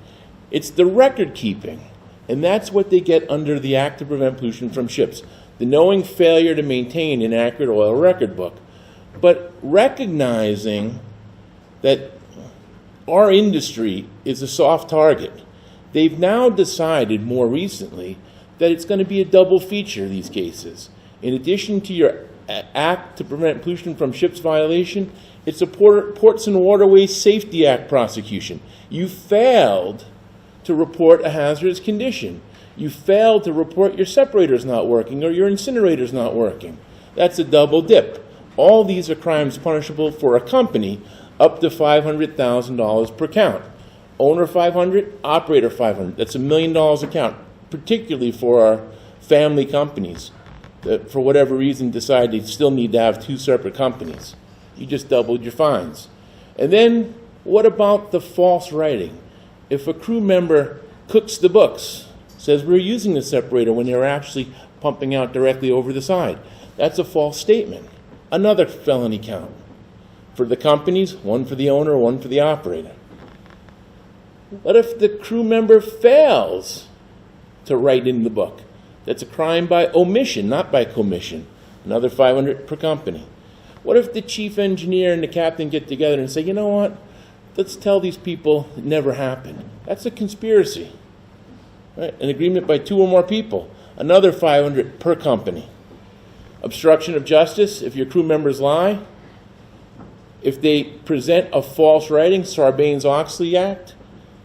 It's the record keeping. And that's what they get under the Act to Prevent Pollution from Ships, the knowing failure to maintain an accurate oil record book. But recognizing that our industry is a soft target, they've now decided more recently that it's going to be a double feature, these cases. In addition to your Act to Prevent Pollution from Ships violation, it's a Ports and Waterways Safety Act prosecution. You failed to report a hazardous condition. You failed to report your separator's not working or your incinerator's not working. That's a double dip. All these are crimes punishable for a company up to $500,000 per count. Owner 500, operator 500. That's $1 million a count, particularly for our family companies that for whatever reason decide they still need to have 2 separate companies. You just doubled your fines. And then what about the false writing? If a crew member cooks the books, says we're using the separator when they're actually pumping out directly over the side, that's a false statement. Another felony count. For the companies, one for the owner, one for the operator. What if the crew member fails to write in the book? That's a crime by omission, not by commission. Another $500 per company. What if the chief engineer and the captain get together and say, you know what, let's tell these people it never happened. That's a conspiracy. Right? An agreement by 2 or more people. Another $500 per company. Obstruction of justice, if your crew members lie. If they present a false writing, Sarbanes-Oxley Act,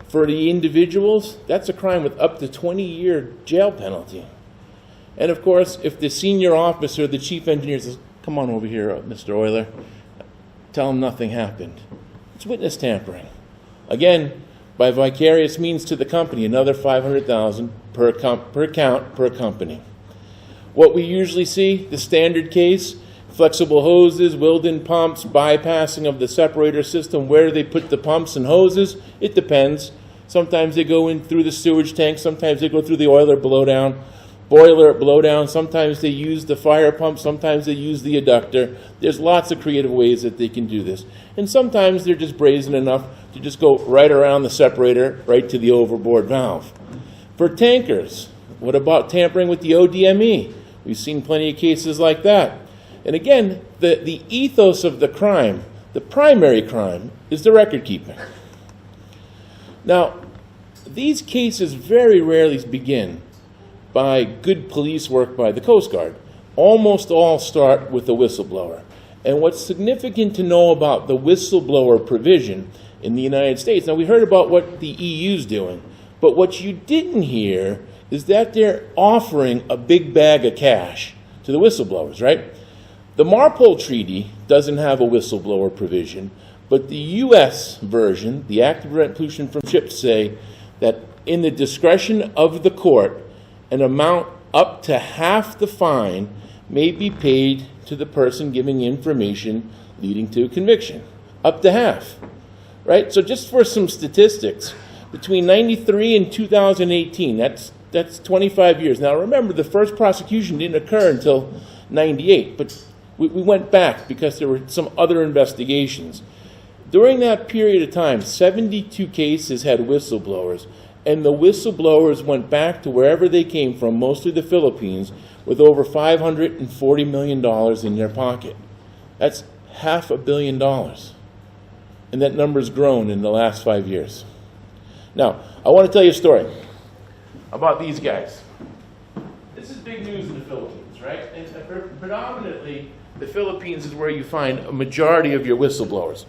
for the individuals, that's a crime with up to 20-year jail penalty. And of course, if the senior officer, the chief engineer says, come on over here, Mr. Euler, tell him nothing happened. It's witness tampering. Again, by vicarious means to the company, another $500,000 per count per company. What we usually see, the standard case, flexible hoses, Wilden pumps, bypassing of the separator system. Where do they put the pumps and hoses? It depends. Sometimes they go in through the sewage tank. Sometimes they go through the boiler blowdown. Sometimes they use the fire pump. Sometimes they use the adductor. There's lots of creative ways that they can do this. And sometimes they're just brazen enough to just go right around the separator, right to the overboard valve. For tankers, what about tampering with the ODME? We've seen plenty of cases like that. And again, the ethos of the crime, the primary crime, is the record keeping. Now, these cases very rarely begin by good police work by the Coast Guard. Almost all start with a whistleblower. And what's significant to know about the whistleblower provision in the United States, now we heard about what the EU's doing, but what you didn't hear is that they're offering a big bag of cash to the whistleblowers, right? The MARPOL Treaty doesn't have a whistleblower provision, but the U.S. version, the Act to Prevent Pollution from Ships, say that in the discretion of the court, an amount up to half the fine may be paid to the person giving information leading to a conviction. Up to half, right? So just for some statistics, between 93 and 2018, that's 25 years. Now remember, the first prosecution didn't occur until 98, but we went back because there were some other investigations. During that period of time, 72 cases had whistleblowers, and the whistleblowers went back to wherever they came from, mostly the Philippines, with over $540 million in their pocket. That's $500 million. And that number's grown in the last 5 years. Now, I want to tell you a story about these guys. This is big news in the Philippines, right? And predominantly, the Philippines is where you find a majority of your whistleblowers.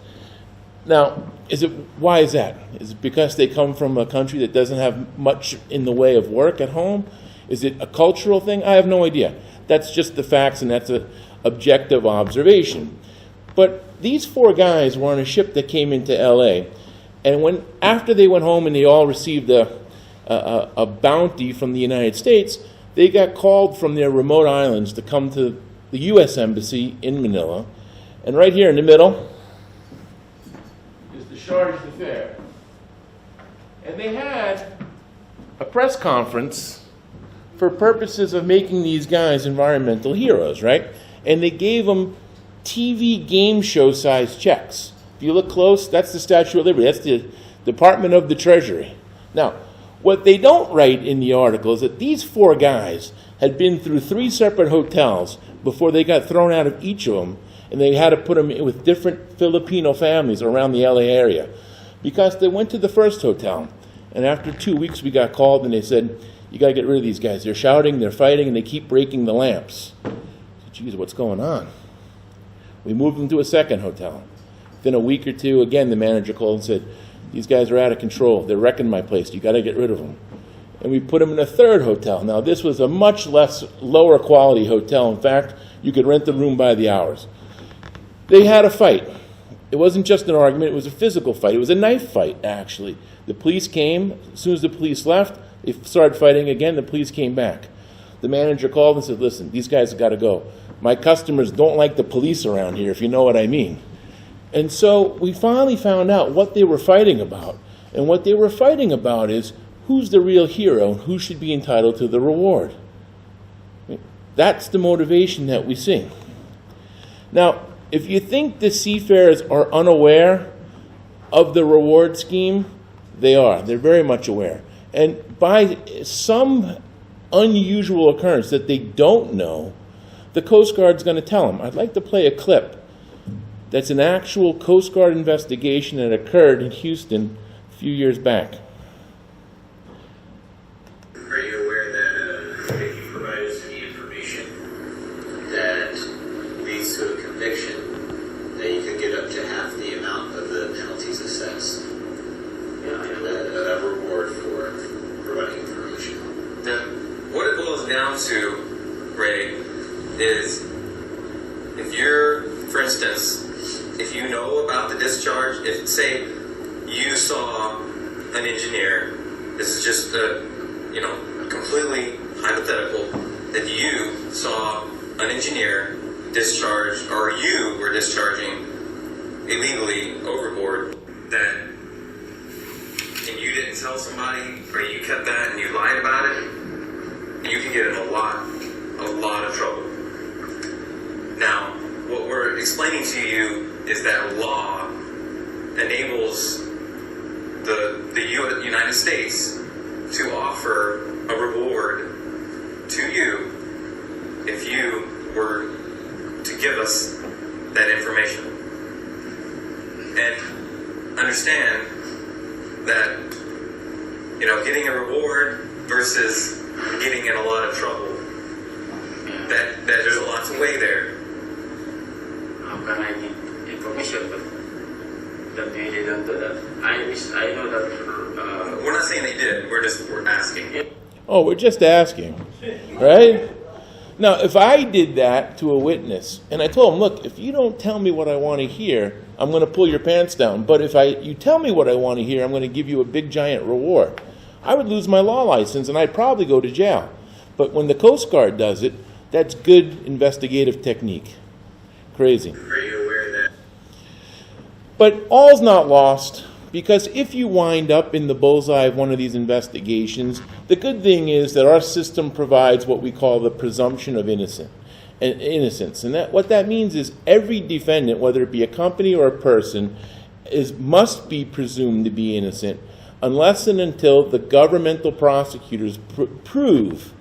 Now, why is that? Is it because they come from a country that doesn't have much in the way of work at home? Is it a cultural thing? I have no idea. That's just the facts, and that's an objective observation. But these 4 guys were on a ship that came into L.A., and after they went home and they all received a bounty from the United States, they got called from their remote islands to come to the U.S. Embassy in Manila. And right here in the middle is the charge d'affaires. And they had a press conference for purposes of making these guys environmental heroes, right? And they gave them TV game show size checks. If you look close, that's the Statue of Liberty. That's the Department of the Treasury. Now, what they don't write in the article is that these 4 guys had been through 3 separate hotels before they got thrown out of each of them, and they had to put them in with different Filipino families around the LA area, because they went to the first hotel, and after 2 weeks we got called and they said, you got to get rid of these guys. They're shouting, they're fighting, and they keep breaking the lamps. I said, geez, what's going on? We moved them to a second hotel. Within a week or two, again, the manager called and said, these guys are out of control. They're wrecking my place. You got to get rid of them. And we put them in a third hotel. Now, this was a much lower quality hotel. In fact, you could rent the room by the hours. They had a fight. It wasn't just an argument. It was a physical fight. It was a knife fight, actually. The police came. As soon as the police left, they started fighting again. The police came back. The manager called and said, listen, these guys have got to go. My customers don't like the police around here, if you know what I mean. And so we finally found out what they were fighting about. And what they were fighting about is who's the real hero and who should be entitled to the reward. That's the motivation that we see. Now, if you think the seafarers are unaware of the reward scheme, they are. They're very much aware. And by some unusual occurrence that they don't know, the Coast Guard's going to tell them. I'd like to play a clip that's an actual Coast Guard investigation that occurred in Houston a few years back. Are you aware that if you provide us any information that leads to a conviction, that you could get up to half the amount of the penalties assessed? A reward for providing information. What it boils down to, Ray, is if you're, for instance, if you know about the discharge, if say you saw an engineer, this is just completely hypothetical, that you saw an engineer discharge, or you were discharging illegally overboard, that, and you didn't tell somebody, or you kept that and you lied about it, you can get in a lot of trouble. Now, what we're explaining to you is that law enables the United States to offer a reward to you if you were to give us that information. And understand that, getting a reward versus getting in a lot of trouble, that there's a lot to weigh there. How can I get information that they didn't do that? I know that. We're not saying they did. We're asking. Oh, we're just asking, right? Now, if I did that to a witness, and I told him, look, if you don't tell me what I want to hear, I'm going to pull your pants down. But if you tell me what I want to hear, I'm going to give you a big, giant reward. I would lose my law license, and I'd probably go to jail. But when the Coast Guard does it, that's good investigative technique. Crazy. Are you aware that? But all's not lost, because if you wind up in the bullseye of one of these investigations, the good thing is that our system provides what we call the presumption of innocence. And what that means is every defendant, whether it be a company or a person, must be presumed to be innocent unless and until the governmental prosecutors prove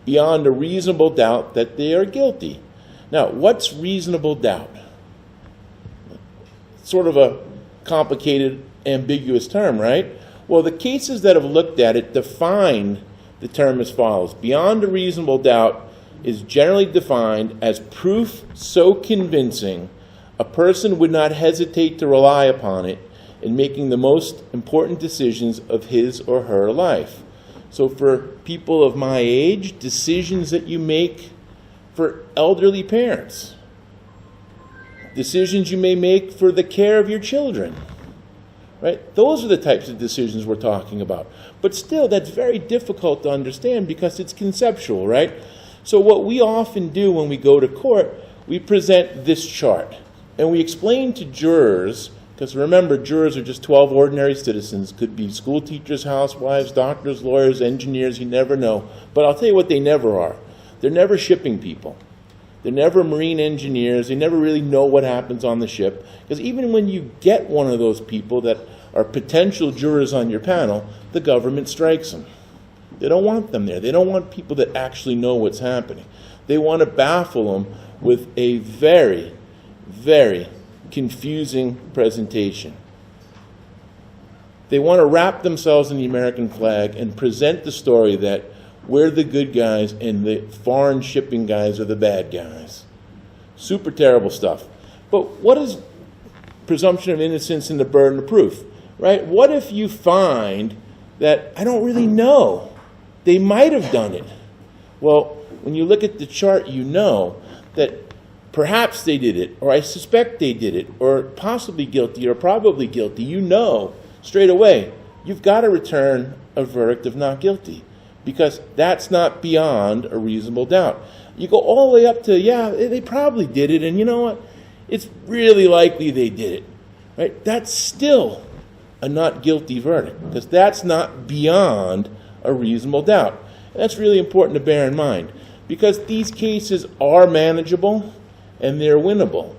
beyond a reasonable doubt that they are guilty. Now, what's reasonable doubt? Sort of a complicated, ambiguous term, right? Well, the cases that have looked at it define the term as follows. Beyond a reasonable doubt is generally defined as proof so convincing a person would not hesitate to rely upon it in making the most important decisions of his or her life. So for people of my age, decisions that you make for elderly parents, decisions you may make for the care of your children, right? Those are the types of decisions we're talking about. But still, that's very difficult to understand because it's conceptual, right? So what we often do when we go to court, we present this chart. And we explain to jurors, because remember, jurors are just 12 ordinary citizens, could be school teachers, housewives, doctors, lawyers, engineers, you never know. But I'll tell you what they never are. They're never shipping people. They're never marine engineers. They never really know what happens on the ship. Because even when you get one of those people that are potential jurors on your panel, the government strikes them. They don't want them there. They don't want people that actually know what's happening. They want to baffle them with a very, very confusing presentation. They want to wrap themselves in the American flag and present the story that we're the good guys and the foreign shipping guys are the bad guys. Super terrible stuff. But what is presumption of innocence and the burden of proof, right? What if you find that, I don't really know, they might have done it? Well, when you look at the chart, you know that perhaps they did it, or I suspect they did it, or possibly guilty, or probably guilty. You know straight away, you've got to return a verdict of not guilty, because that's not beyond a reasonable doubt. You go all the way up to, yeah, they probably did it, and you know what? It's really likely they did it, right? That's still a not guilty verdict, because that's not beyond a reasonable doubt. And that's really important to bear in mind, because these cases are manageable and they're winnable.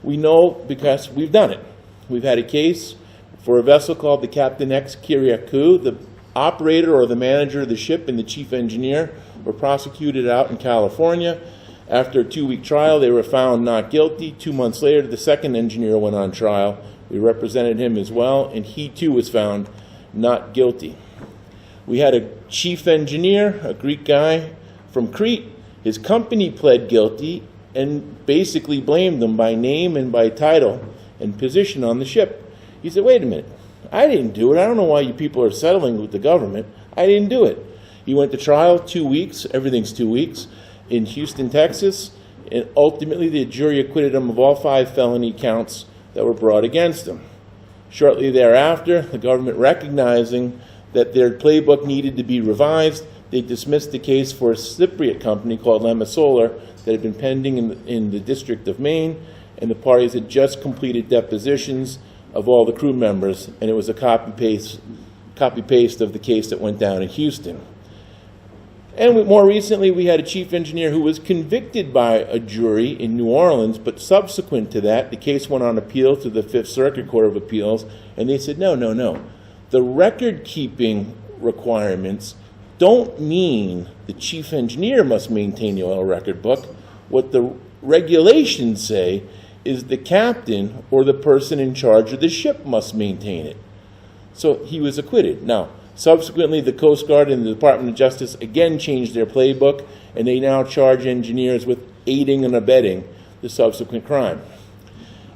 We know because we've done it. We've had a case for a vessel called the Captain X Kyriakou. The operator or the manager of the ship and the chief engineer were prosecuted out in California. After a 2-week trial, they were found not guilty. 2 months later, the second engineer went on trial. We represented him as well, and he too was found not guilty. We had a chief engineer, a Greek guy from Crete. His company pled guilty and basically blamed them by name and by title and position on the ship. He said, wait a minute, I didn't do it. I don't know why you people are settling with the government. I didn't do it. He went to trial 2 weeks, everything's 2 weeks, in Houston, Texas, and ultimately the jury acquitted him of all 5 felony counts that were brought against him. Shortly thereafter, the government, recognizing that their playbook needed to be revised, they dismissed the case for a Cypriot company called Lema Solar that had been pending in the District of Maine, and the parties had just completed depositions of all the crew members, and it was a copy-paste of the case that went down in Houston. And more recently, we had a chief engineer who was convicted by a jury in New Orleans, but subsequent to that, the case went on appeal to the Fifth Circuit Court of Appeals, and they said, no. The record-keeping requirements don't mean the chief engineer must maintain the oil record book. What the regulations say is the captain or the person in charge of the ship must maintain it. So he was acquitted. Now, subsequently, the Coast Guard and the Department of Justice again changed their playbook, and they now charge engineers with aiding and abetting the subsequent crime.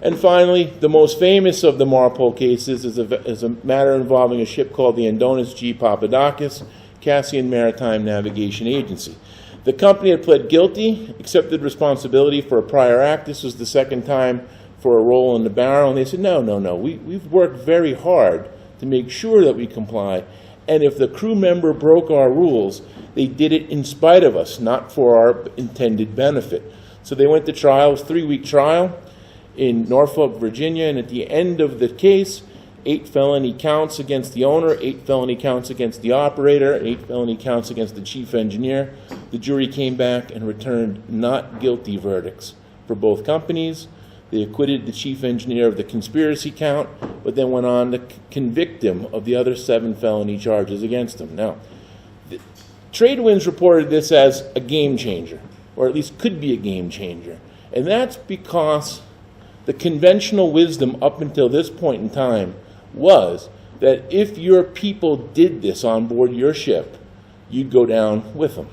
And finally, the most famous of the Marpole cases is a matter involving a ship called the Adonis G. Papadakis, Cassian Maritime Navigation Agency. The company had pled guilty, accepted responsibility for a prior act. This was the second time for a roll in the barrel, and they said, no. We've worked very hard to make sure that we comply, and if the crew member broke our rules, they did it in spite of us, not for our intended benefit. So they went to trial. It was a 3-week trial in Norfolk, Virginia, and at the end of the case, 8 felony counts against the owner, 8 felony counts against the operator, 8 felony counts against the chief engineer. The jury came back and returned not guilty verdicts for both companies. They acquitted the chief engineer of the conspiracy count, but then went on to convict him of the other 7 felony charges against him. Now, Tradewinds reported this as a game changer, or at least could be a game changer. And that's because the conventional wisdom up until this point in time was that if your people did this on board your ship, you'd go down with them.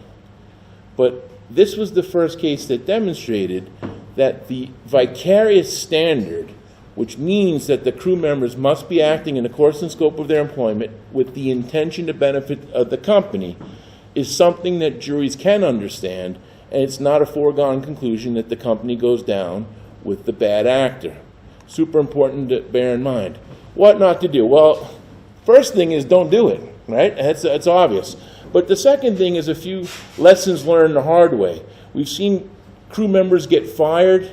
But this was the first case that demonstrated that the vicarious standard, which means that the crew members must be acting in the course and scope of their employment with the intention to benefit of the company, is something that juries can understand, and it's not a foregone conclusion that the company goes down with the bad actor. Super important to bear in mind. What not to do? Well, first thing is don't do it, right? That's obvious. But the second thing is a few lessons learned the hard way. We've seen crew members get fired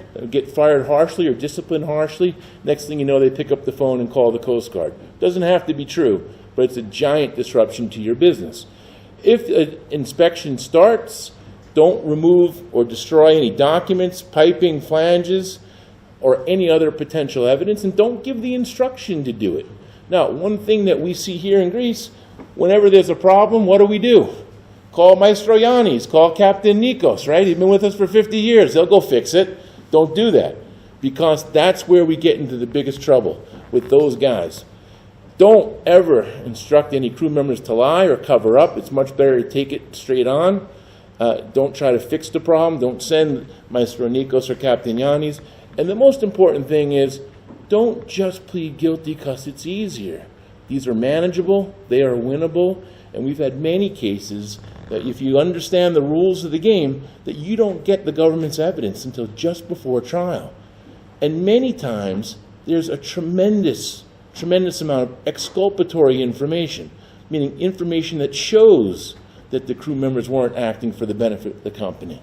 harshly or disciplined harshly. Next thing you know, they pick up the phone and call the Coast Guard. Doesn't have to be true, but it's a giant disruption to your business. If an inspection starts, don't remove or destroy any documents, piping, flanges, or any other potential evidence, and don't give the instruction to do it. Now, one thing that we see here in Greece, whenever there's a problem, what do? Call Maestro Yannis, call Captain Nikos, right? He's been with us for 50 years. They'll go fix it. Don't do that, because that's where we get into the biggest trouble with those guys. Don't ever instruct any crew members to lie or cover up. It's much better to take it straight on. Don't try to fix the problem. Don't send Maestro Nikos or Captain Yannis. And the most important thing is, don't just plead guilty because it's easier. These are manageable, they are winnable, and we've had many cases that if you understand the rules of the game, that you don't get the government's evidence until just before trial. And many times, there's a tremendous amount of exculpatory information, meaning information that shows that the crew members weren't acting for the benefit of the company.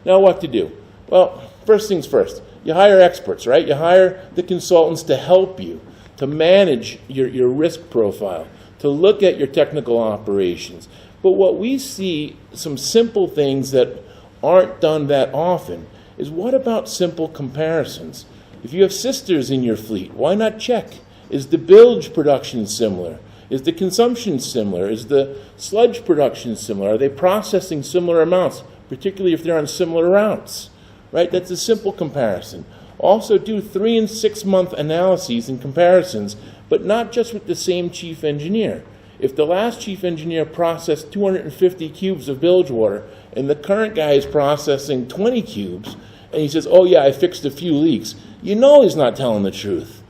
Now, what to do? Well, first things first. You hire experts, right? You hire the consultants to help you, to manage your risk profile, to look at your technical operations. But what we see, some simple things that aren't done that often, is what about simple comparisons? If you have sisters in your fleet, why not check? Is the bilge production similar? Is the consumption similar? Is the sludge production similar? Are they processing similar amounts, particularly if they're on similar routes? Right? That's a simple comparison. Also do 3 and 6 month analyses and comparisons, but not just with the same chief engineer. If the last chief engineer processed 250 cubes of bilge water and the current guy is processing 20 cubes, and he says, oh yeah, I fixed a few leaks, you know he's not telling the truth,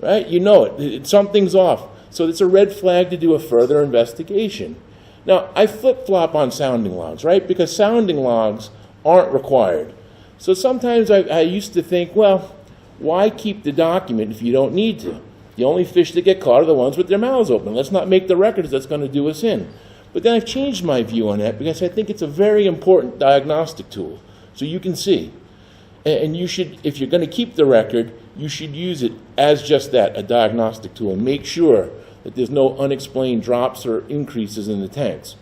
right? You know it. Something's off. So it's a red flag to do a further investigation. Now, I flip-flop on sounding logs, right? Because sounding logs aren't required. So sometimes I used to think, well, why keep the document if you don't need to? The only fish that get caught are the ones with their mouths open. Let's not make the records that's going to do us in. But then I've changed my view on that because I think it's a very important diagnostic tool. So you can see. And you should, if you're going to keep the record, you should use it as just that, a diagnostic tool, and make sure that there's no unexplained drops or increases in the tanks.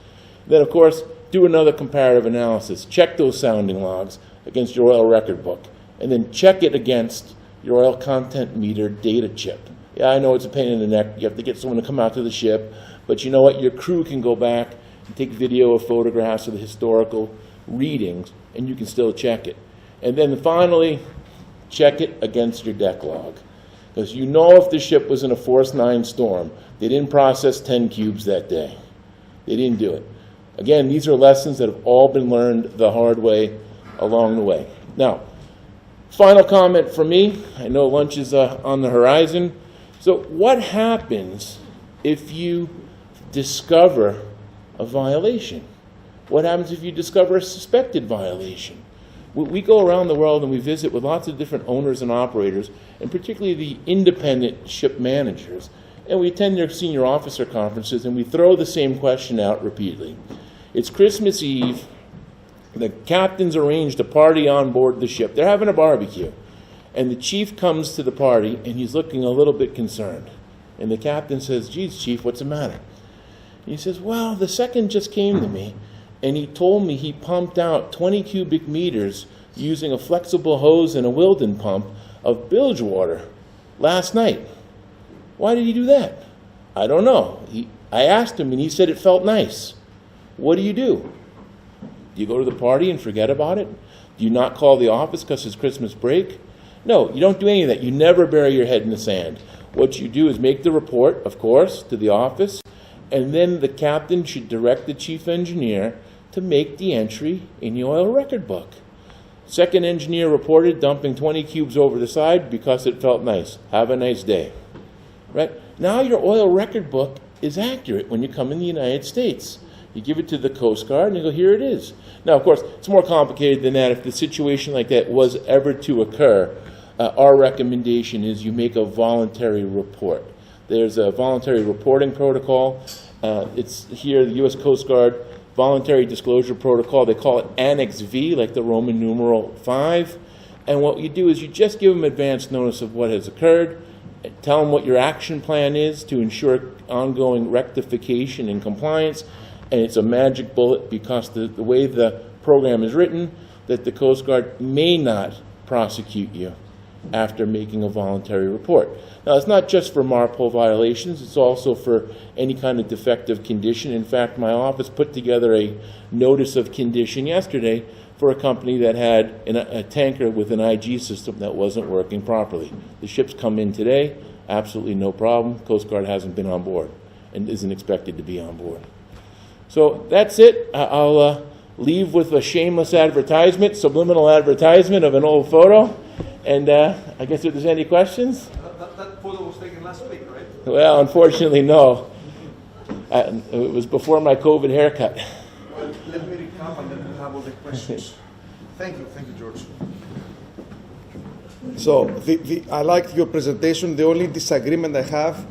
Then, of course, do another comparative analysis. Check those sounding logs against your oil record book, and then check it against your oil content meter data chip. Yeah, I know it's a pain in the neck. You have to get someone to come out to the ship, but you know what? Your crew can go back and take video or photographs of the historical readings, and you can still check it. And then finally, check it against your deck log. Because you know if the ship was in a force 9 storm, they didn't process 10 cubes that day. They didn't do it. Again, these are lessons that have all been learned the hard way along the way. Now, final comment from me. I know lunch is on the horizon. So what happens if you discover a violation? What happens if you discover a suspected violation? We go around the world and we visit with lots of different owners and operators, and particularly the independent ship managers. And we attend their senior officer conferences, and we throw the same question out repeatedly. It's Christmas Eve. The captain's arranged a party on board the ship. They're having a barbecue. And the chief comes to the party, and he's looking a little bit concerned. And the captain says, geez, chief, what's the matter? And he says, well, the second just came to me, and he told me he pumped out 20 cubic meters using a flexible hose and a Wilden pump of bilge water last night. Why did he do that? I don't know. I asked him and he said it felt nice. What do? Do you go to the party and forget about it? Do you not call the office because it's Christmas break? No, you don't do any of that. You never bury your head in the sand. What you do is make the report, of course, to the office, and then the captain should direct the chief engineer to make the entry in the oil record book. Second engineer reported dumping 20 cubes over the side because it felt nice. Have a nice day. Right? Now your oil record book is accurate when you come in the United States. You give it to the Coast Guard and you go, here it is. Now, of course, it's more complicated than that. If the situation like that was ever to occur, our recommendation is you make a voluntary report. There's a voluntary reporting protocol. It's here, the U.S. Coast Guard Voluntary Disclosure Protocol. They call it Annex V, like the Roman numeral 5. And what you do is you just give them advance notice of what has occurred, tell them what your action plan is to ensure ongoing rectification and compliance, and it's a magic bullet because the way the program is written, that the Coast Guard may not prosecute you after making a voluntary report. Now, it's not just for MARPOL violations, it's also for any kind of defective condition. In fact, my office put together a notice of condition yesterday for a company that had a tanker with an IG system that wasn't working properly. The ships come in today, absolutely no problem. Coast Guard hasn't been on board and isn't expected to be on board. So that's it. I'll leave with a shameless advertisement, subliminal advertisement of an old photo. And I guess if there's any questions? That photo was taken last week, right? Well, unfortunately, no. It was before my COVID haircut. Well, let me recap and then we'll have all the questions. Thank you, George. So, I liked your presentation. The only disagreement I have,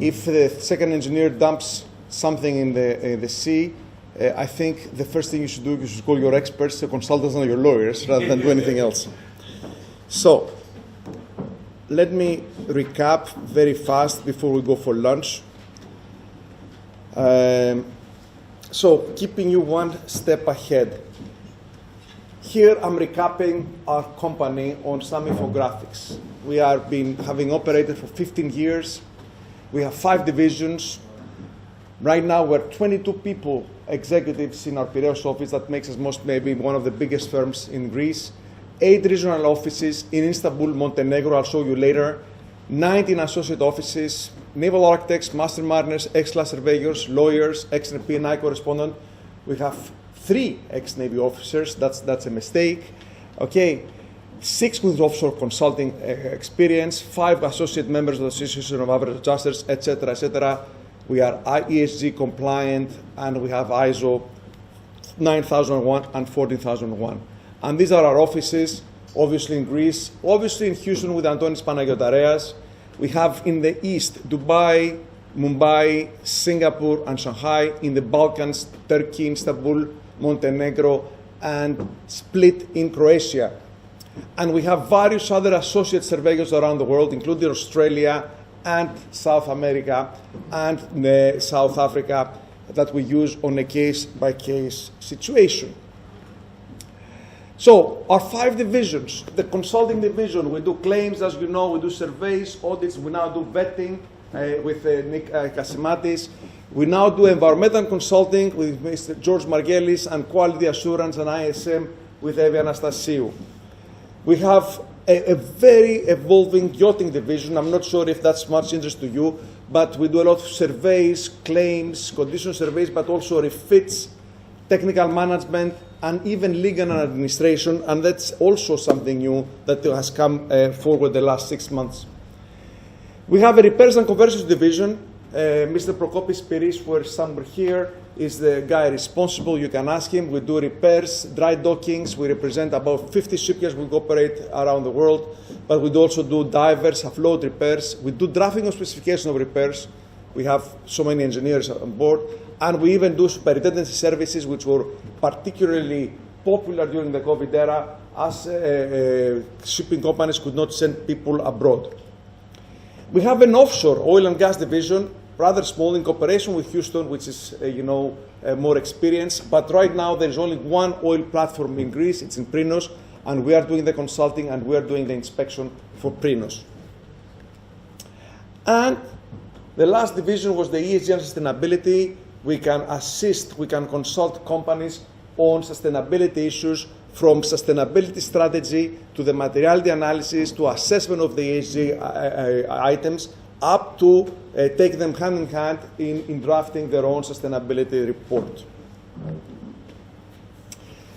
if the second engineer dumps something in the sea, I think the first thing you should do is you should call your experts, your consultants, and your lawyers, rather than do anything else. So, let me recap very fast before we go for lunch. So, keeping you one step ahead. Here I'm recapping our company on some infographics. We have been having operated for 15 years. We have 5 divisions. Right now we're 22 people, executives in our Piraeus office. That makes us maybe one of the biggest firms in Greece. 8 regional offices in Istanbul, Montenegro, I'll show you later. 19 associate offices, naval architects, master mariners, ex-class surveyors, lawyers, ex-P&I correspondent. We have 3 ex-Navy officers, that's a mistake. Okay, 6 with offshore consulting experience, 5 associate members of the Association of Average Adjusters, etc., etc. We are ESG compliant, and we have ISO 9001 and 14001. And these are our offices, obviously in Greece, obviously in Houston with Antonis Panagiotareas. We have in the east, Dubai, Mumbai, Singapore, and Shanghai. In the Balkans, Turkey, Istanbul, Montenegro, and Split in Croatia. And we have various other associate surveyors around the world, including Australia and South America and South Africa, that we use on a case-by-case situation. So, our 5 divisions. The consulting division, we do claims, as you know, we do surveys, audits, we now do vetting with Nico Kasimatis. We now do environmental consulting with Mr. George Margélης and quality assurance and ISM with Evi Anastasiou. We have a very evolving yachting division. I'm not sure if that's much interest to you, but we do a lot of surveys, claims, condition surveys, but also refits, technical management, and even legal and administration, and that's also something new that has come forward the last 6 months. We have a repairs and conversions division. Mr. Prokopis Piris, who is somewhere here, is the guy responsible. You can ask him. We do repairs, dry dockings. We represent about 50 shipyards we operate around the world, but we also do divers, afloat repairs. We do drafting of specification of repairs. We have so many engineers on board. And we even do superintendency services, which were particularly popular during the COVID era, as shipping companies could not send people abroad. We have an offshore oil and gas division, rather small, in cooperation with Houston, which is, more experienced. But right now, there is only one oil platform in Greece. It's in Prinos, and we are doing the consulting, and we are doing the inspection for Prinos. And the last division was the ESG and sustainability. We can assist, we can consult companies on sustainability issues, from sustainability strategy to the materiality analysis to assessment of the ESG items, up to take them hand in hand in drafting their own sustainability report.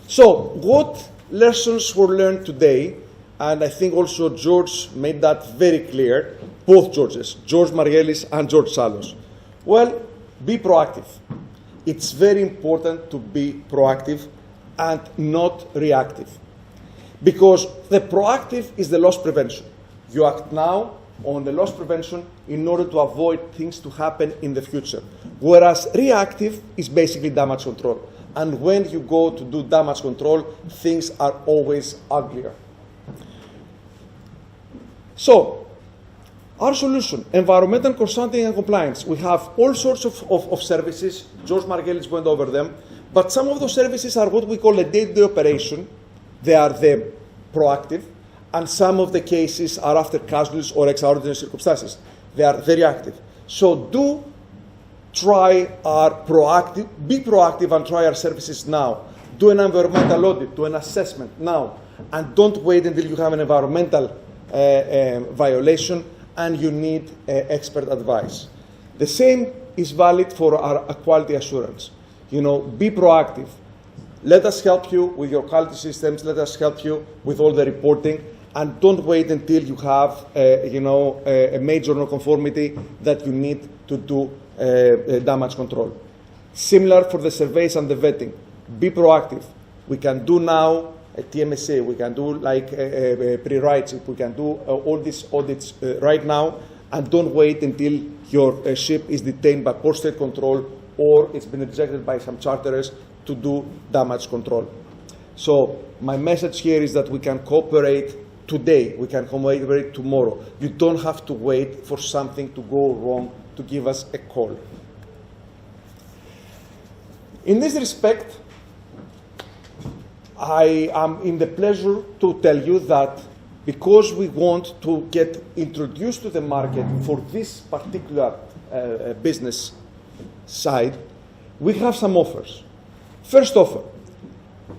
So, what lessons were learned today? And I think also George made that very clear, both Georges, George Mαργέλης and George Salos. Well, be proactive. It's very important to be proactive and not reactive. Because the proactive is the loss prevention. You act now on the loss prevention in order to avoid things to happen in the future. Whereas reactive is basically damage control. And when you go to do damage control, things are always uglier. So, our solution, environmental consulting and compliance. We have all sorts of services. George Mαργέλης went over them. But some of those services are what we call a day-to-day operation. They are the proactive. And some of the cases are after casualties or extraordinary circumstances. They are very active. So do try our proactive, be proactive and try our services now. Do an environmental audit, do an assessment now. And don't wait until you have an environmental violation and you need expert advice. The same is valid for our quality assurance. You know, be proactive. Let us help you with your quality systems. Let us help you with all the reporting. And don't wait until you have, a major non-conformity that you need to do damage control. Similar for the surveys and the vetting. Be proactive. We can do now a TMSA. We can do like pre-rights. We can do all these audits right now. And don't wait until your ship is detained by Port State Control or it's been rejected by some charterers to do damage control. So my message here is that we can cooperate today, we can cooperate tomorrow. You don't have to wait for something to go wrong to give us a call. In this respect, I am in the pleasure to tell you that because we want to get introduced to the market for this particular business side, we have some offers. First offer,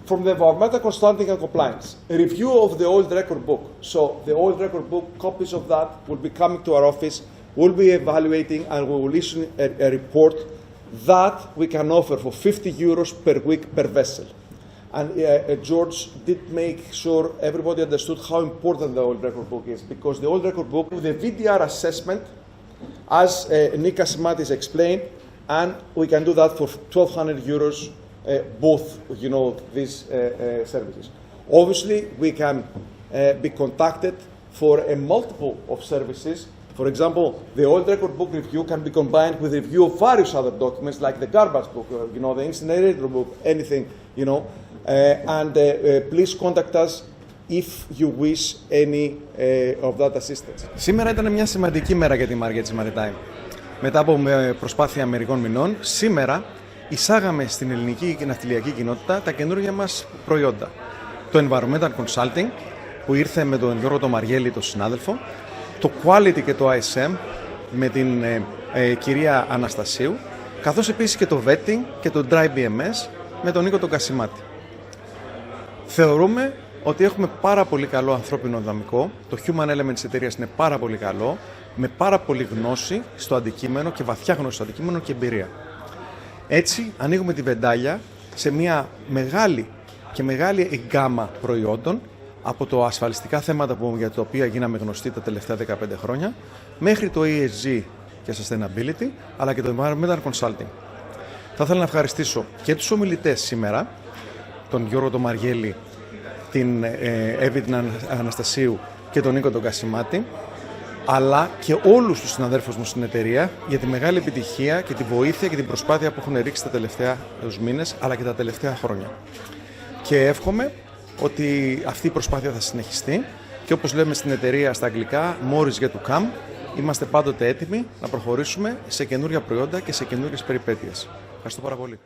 from the environmental consulting and compliance, a review of the old record book. So the old record book, copies of that will be coming to our office, we'll be evaluating and we will issue a report that we can offer for €50 per week per vessel. And George did make sure everybody understood how important the old record book is, because the old record book, the VDR assessment, as Niko Kasimatis explained, and we can do that for €1,200, both, these services. Obviously, we can be contacted for a multiple of services. For example, the old record book review can be combined with review of various other documents, like the garbage book, the incinerator book, anything, and please contact us if you wish any of that assistance. Σήμερα ήταν μια σημαντική μέρα για τη Μαργέτης Maritime. Μετά από προσπάθεια μερικών μηνών, σήμερα εισάγαμε στην ελληνική και ναυτιλιακή κοινότητα τα καινούργια μας προϊόντα. Το Environmental Consulting, που ήρθε με τον Γιώργο τον Μαργέλη, τον συνάδελφο, το Quality και το ISM με την κυρία Αναστασίου, καθώς επίσης και το Vetting και το Dry BMS με τον Νίκο τον Κασιμάτη. Θεωρούμε ότι έχουμε πάρα πολύ καλό ανθρώπινο δυναμικό, το human element της εταιρείας είναι πάρα πολύ καλό, με πάρα πολύ γνώση στο αντικείμενο και βαθιά γνώση στο αντικείμενο και εμπειρία. Έτσι, ανοίγουμε τη βεντάλια σε μια μεγάλη γκάμα προϊόντων, από το ασφαλιστικά θέματα για τα οποία γίναμε γνωστοί τα τελευταία 15 χρόνια, μέχρι το ESG και Sustainability, αλλά και το Environmental Consulting. Θα ήθελα να ευχαριστήσω και τους ομιλητές σήμερα, τον Γιώργο τον Μαργέλη, την την Αναστασίου και τον Νίκο τον Κασιμάτη, αλλά και όλους τους συναδέλφους μου στην εταιρεία για τη μεγάλη επιτυχία και τη βοήθεια και την προσπάθεια που έχουν ρίξει τα τελευταία μήνες, αλλά και τα τελευταία χρόνια. Και εύχομαι ότι αυτή η προσπάθεια θα συνεχιστεί και όπως λέμε στην εταιρεία στα αγγλικά, more is yet to come, είμαστε πάντοτε έτοιμοι να προχωρήσουμε σε καινούργια προϊόντα και σε καινούργιες περιπέτειες. Ευχαριστώ πάρα πολύ.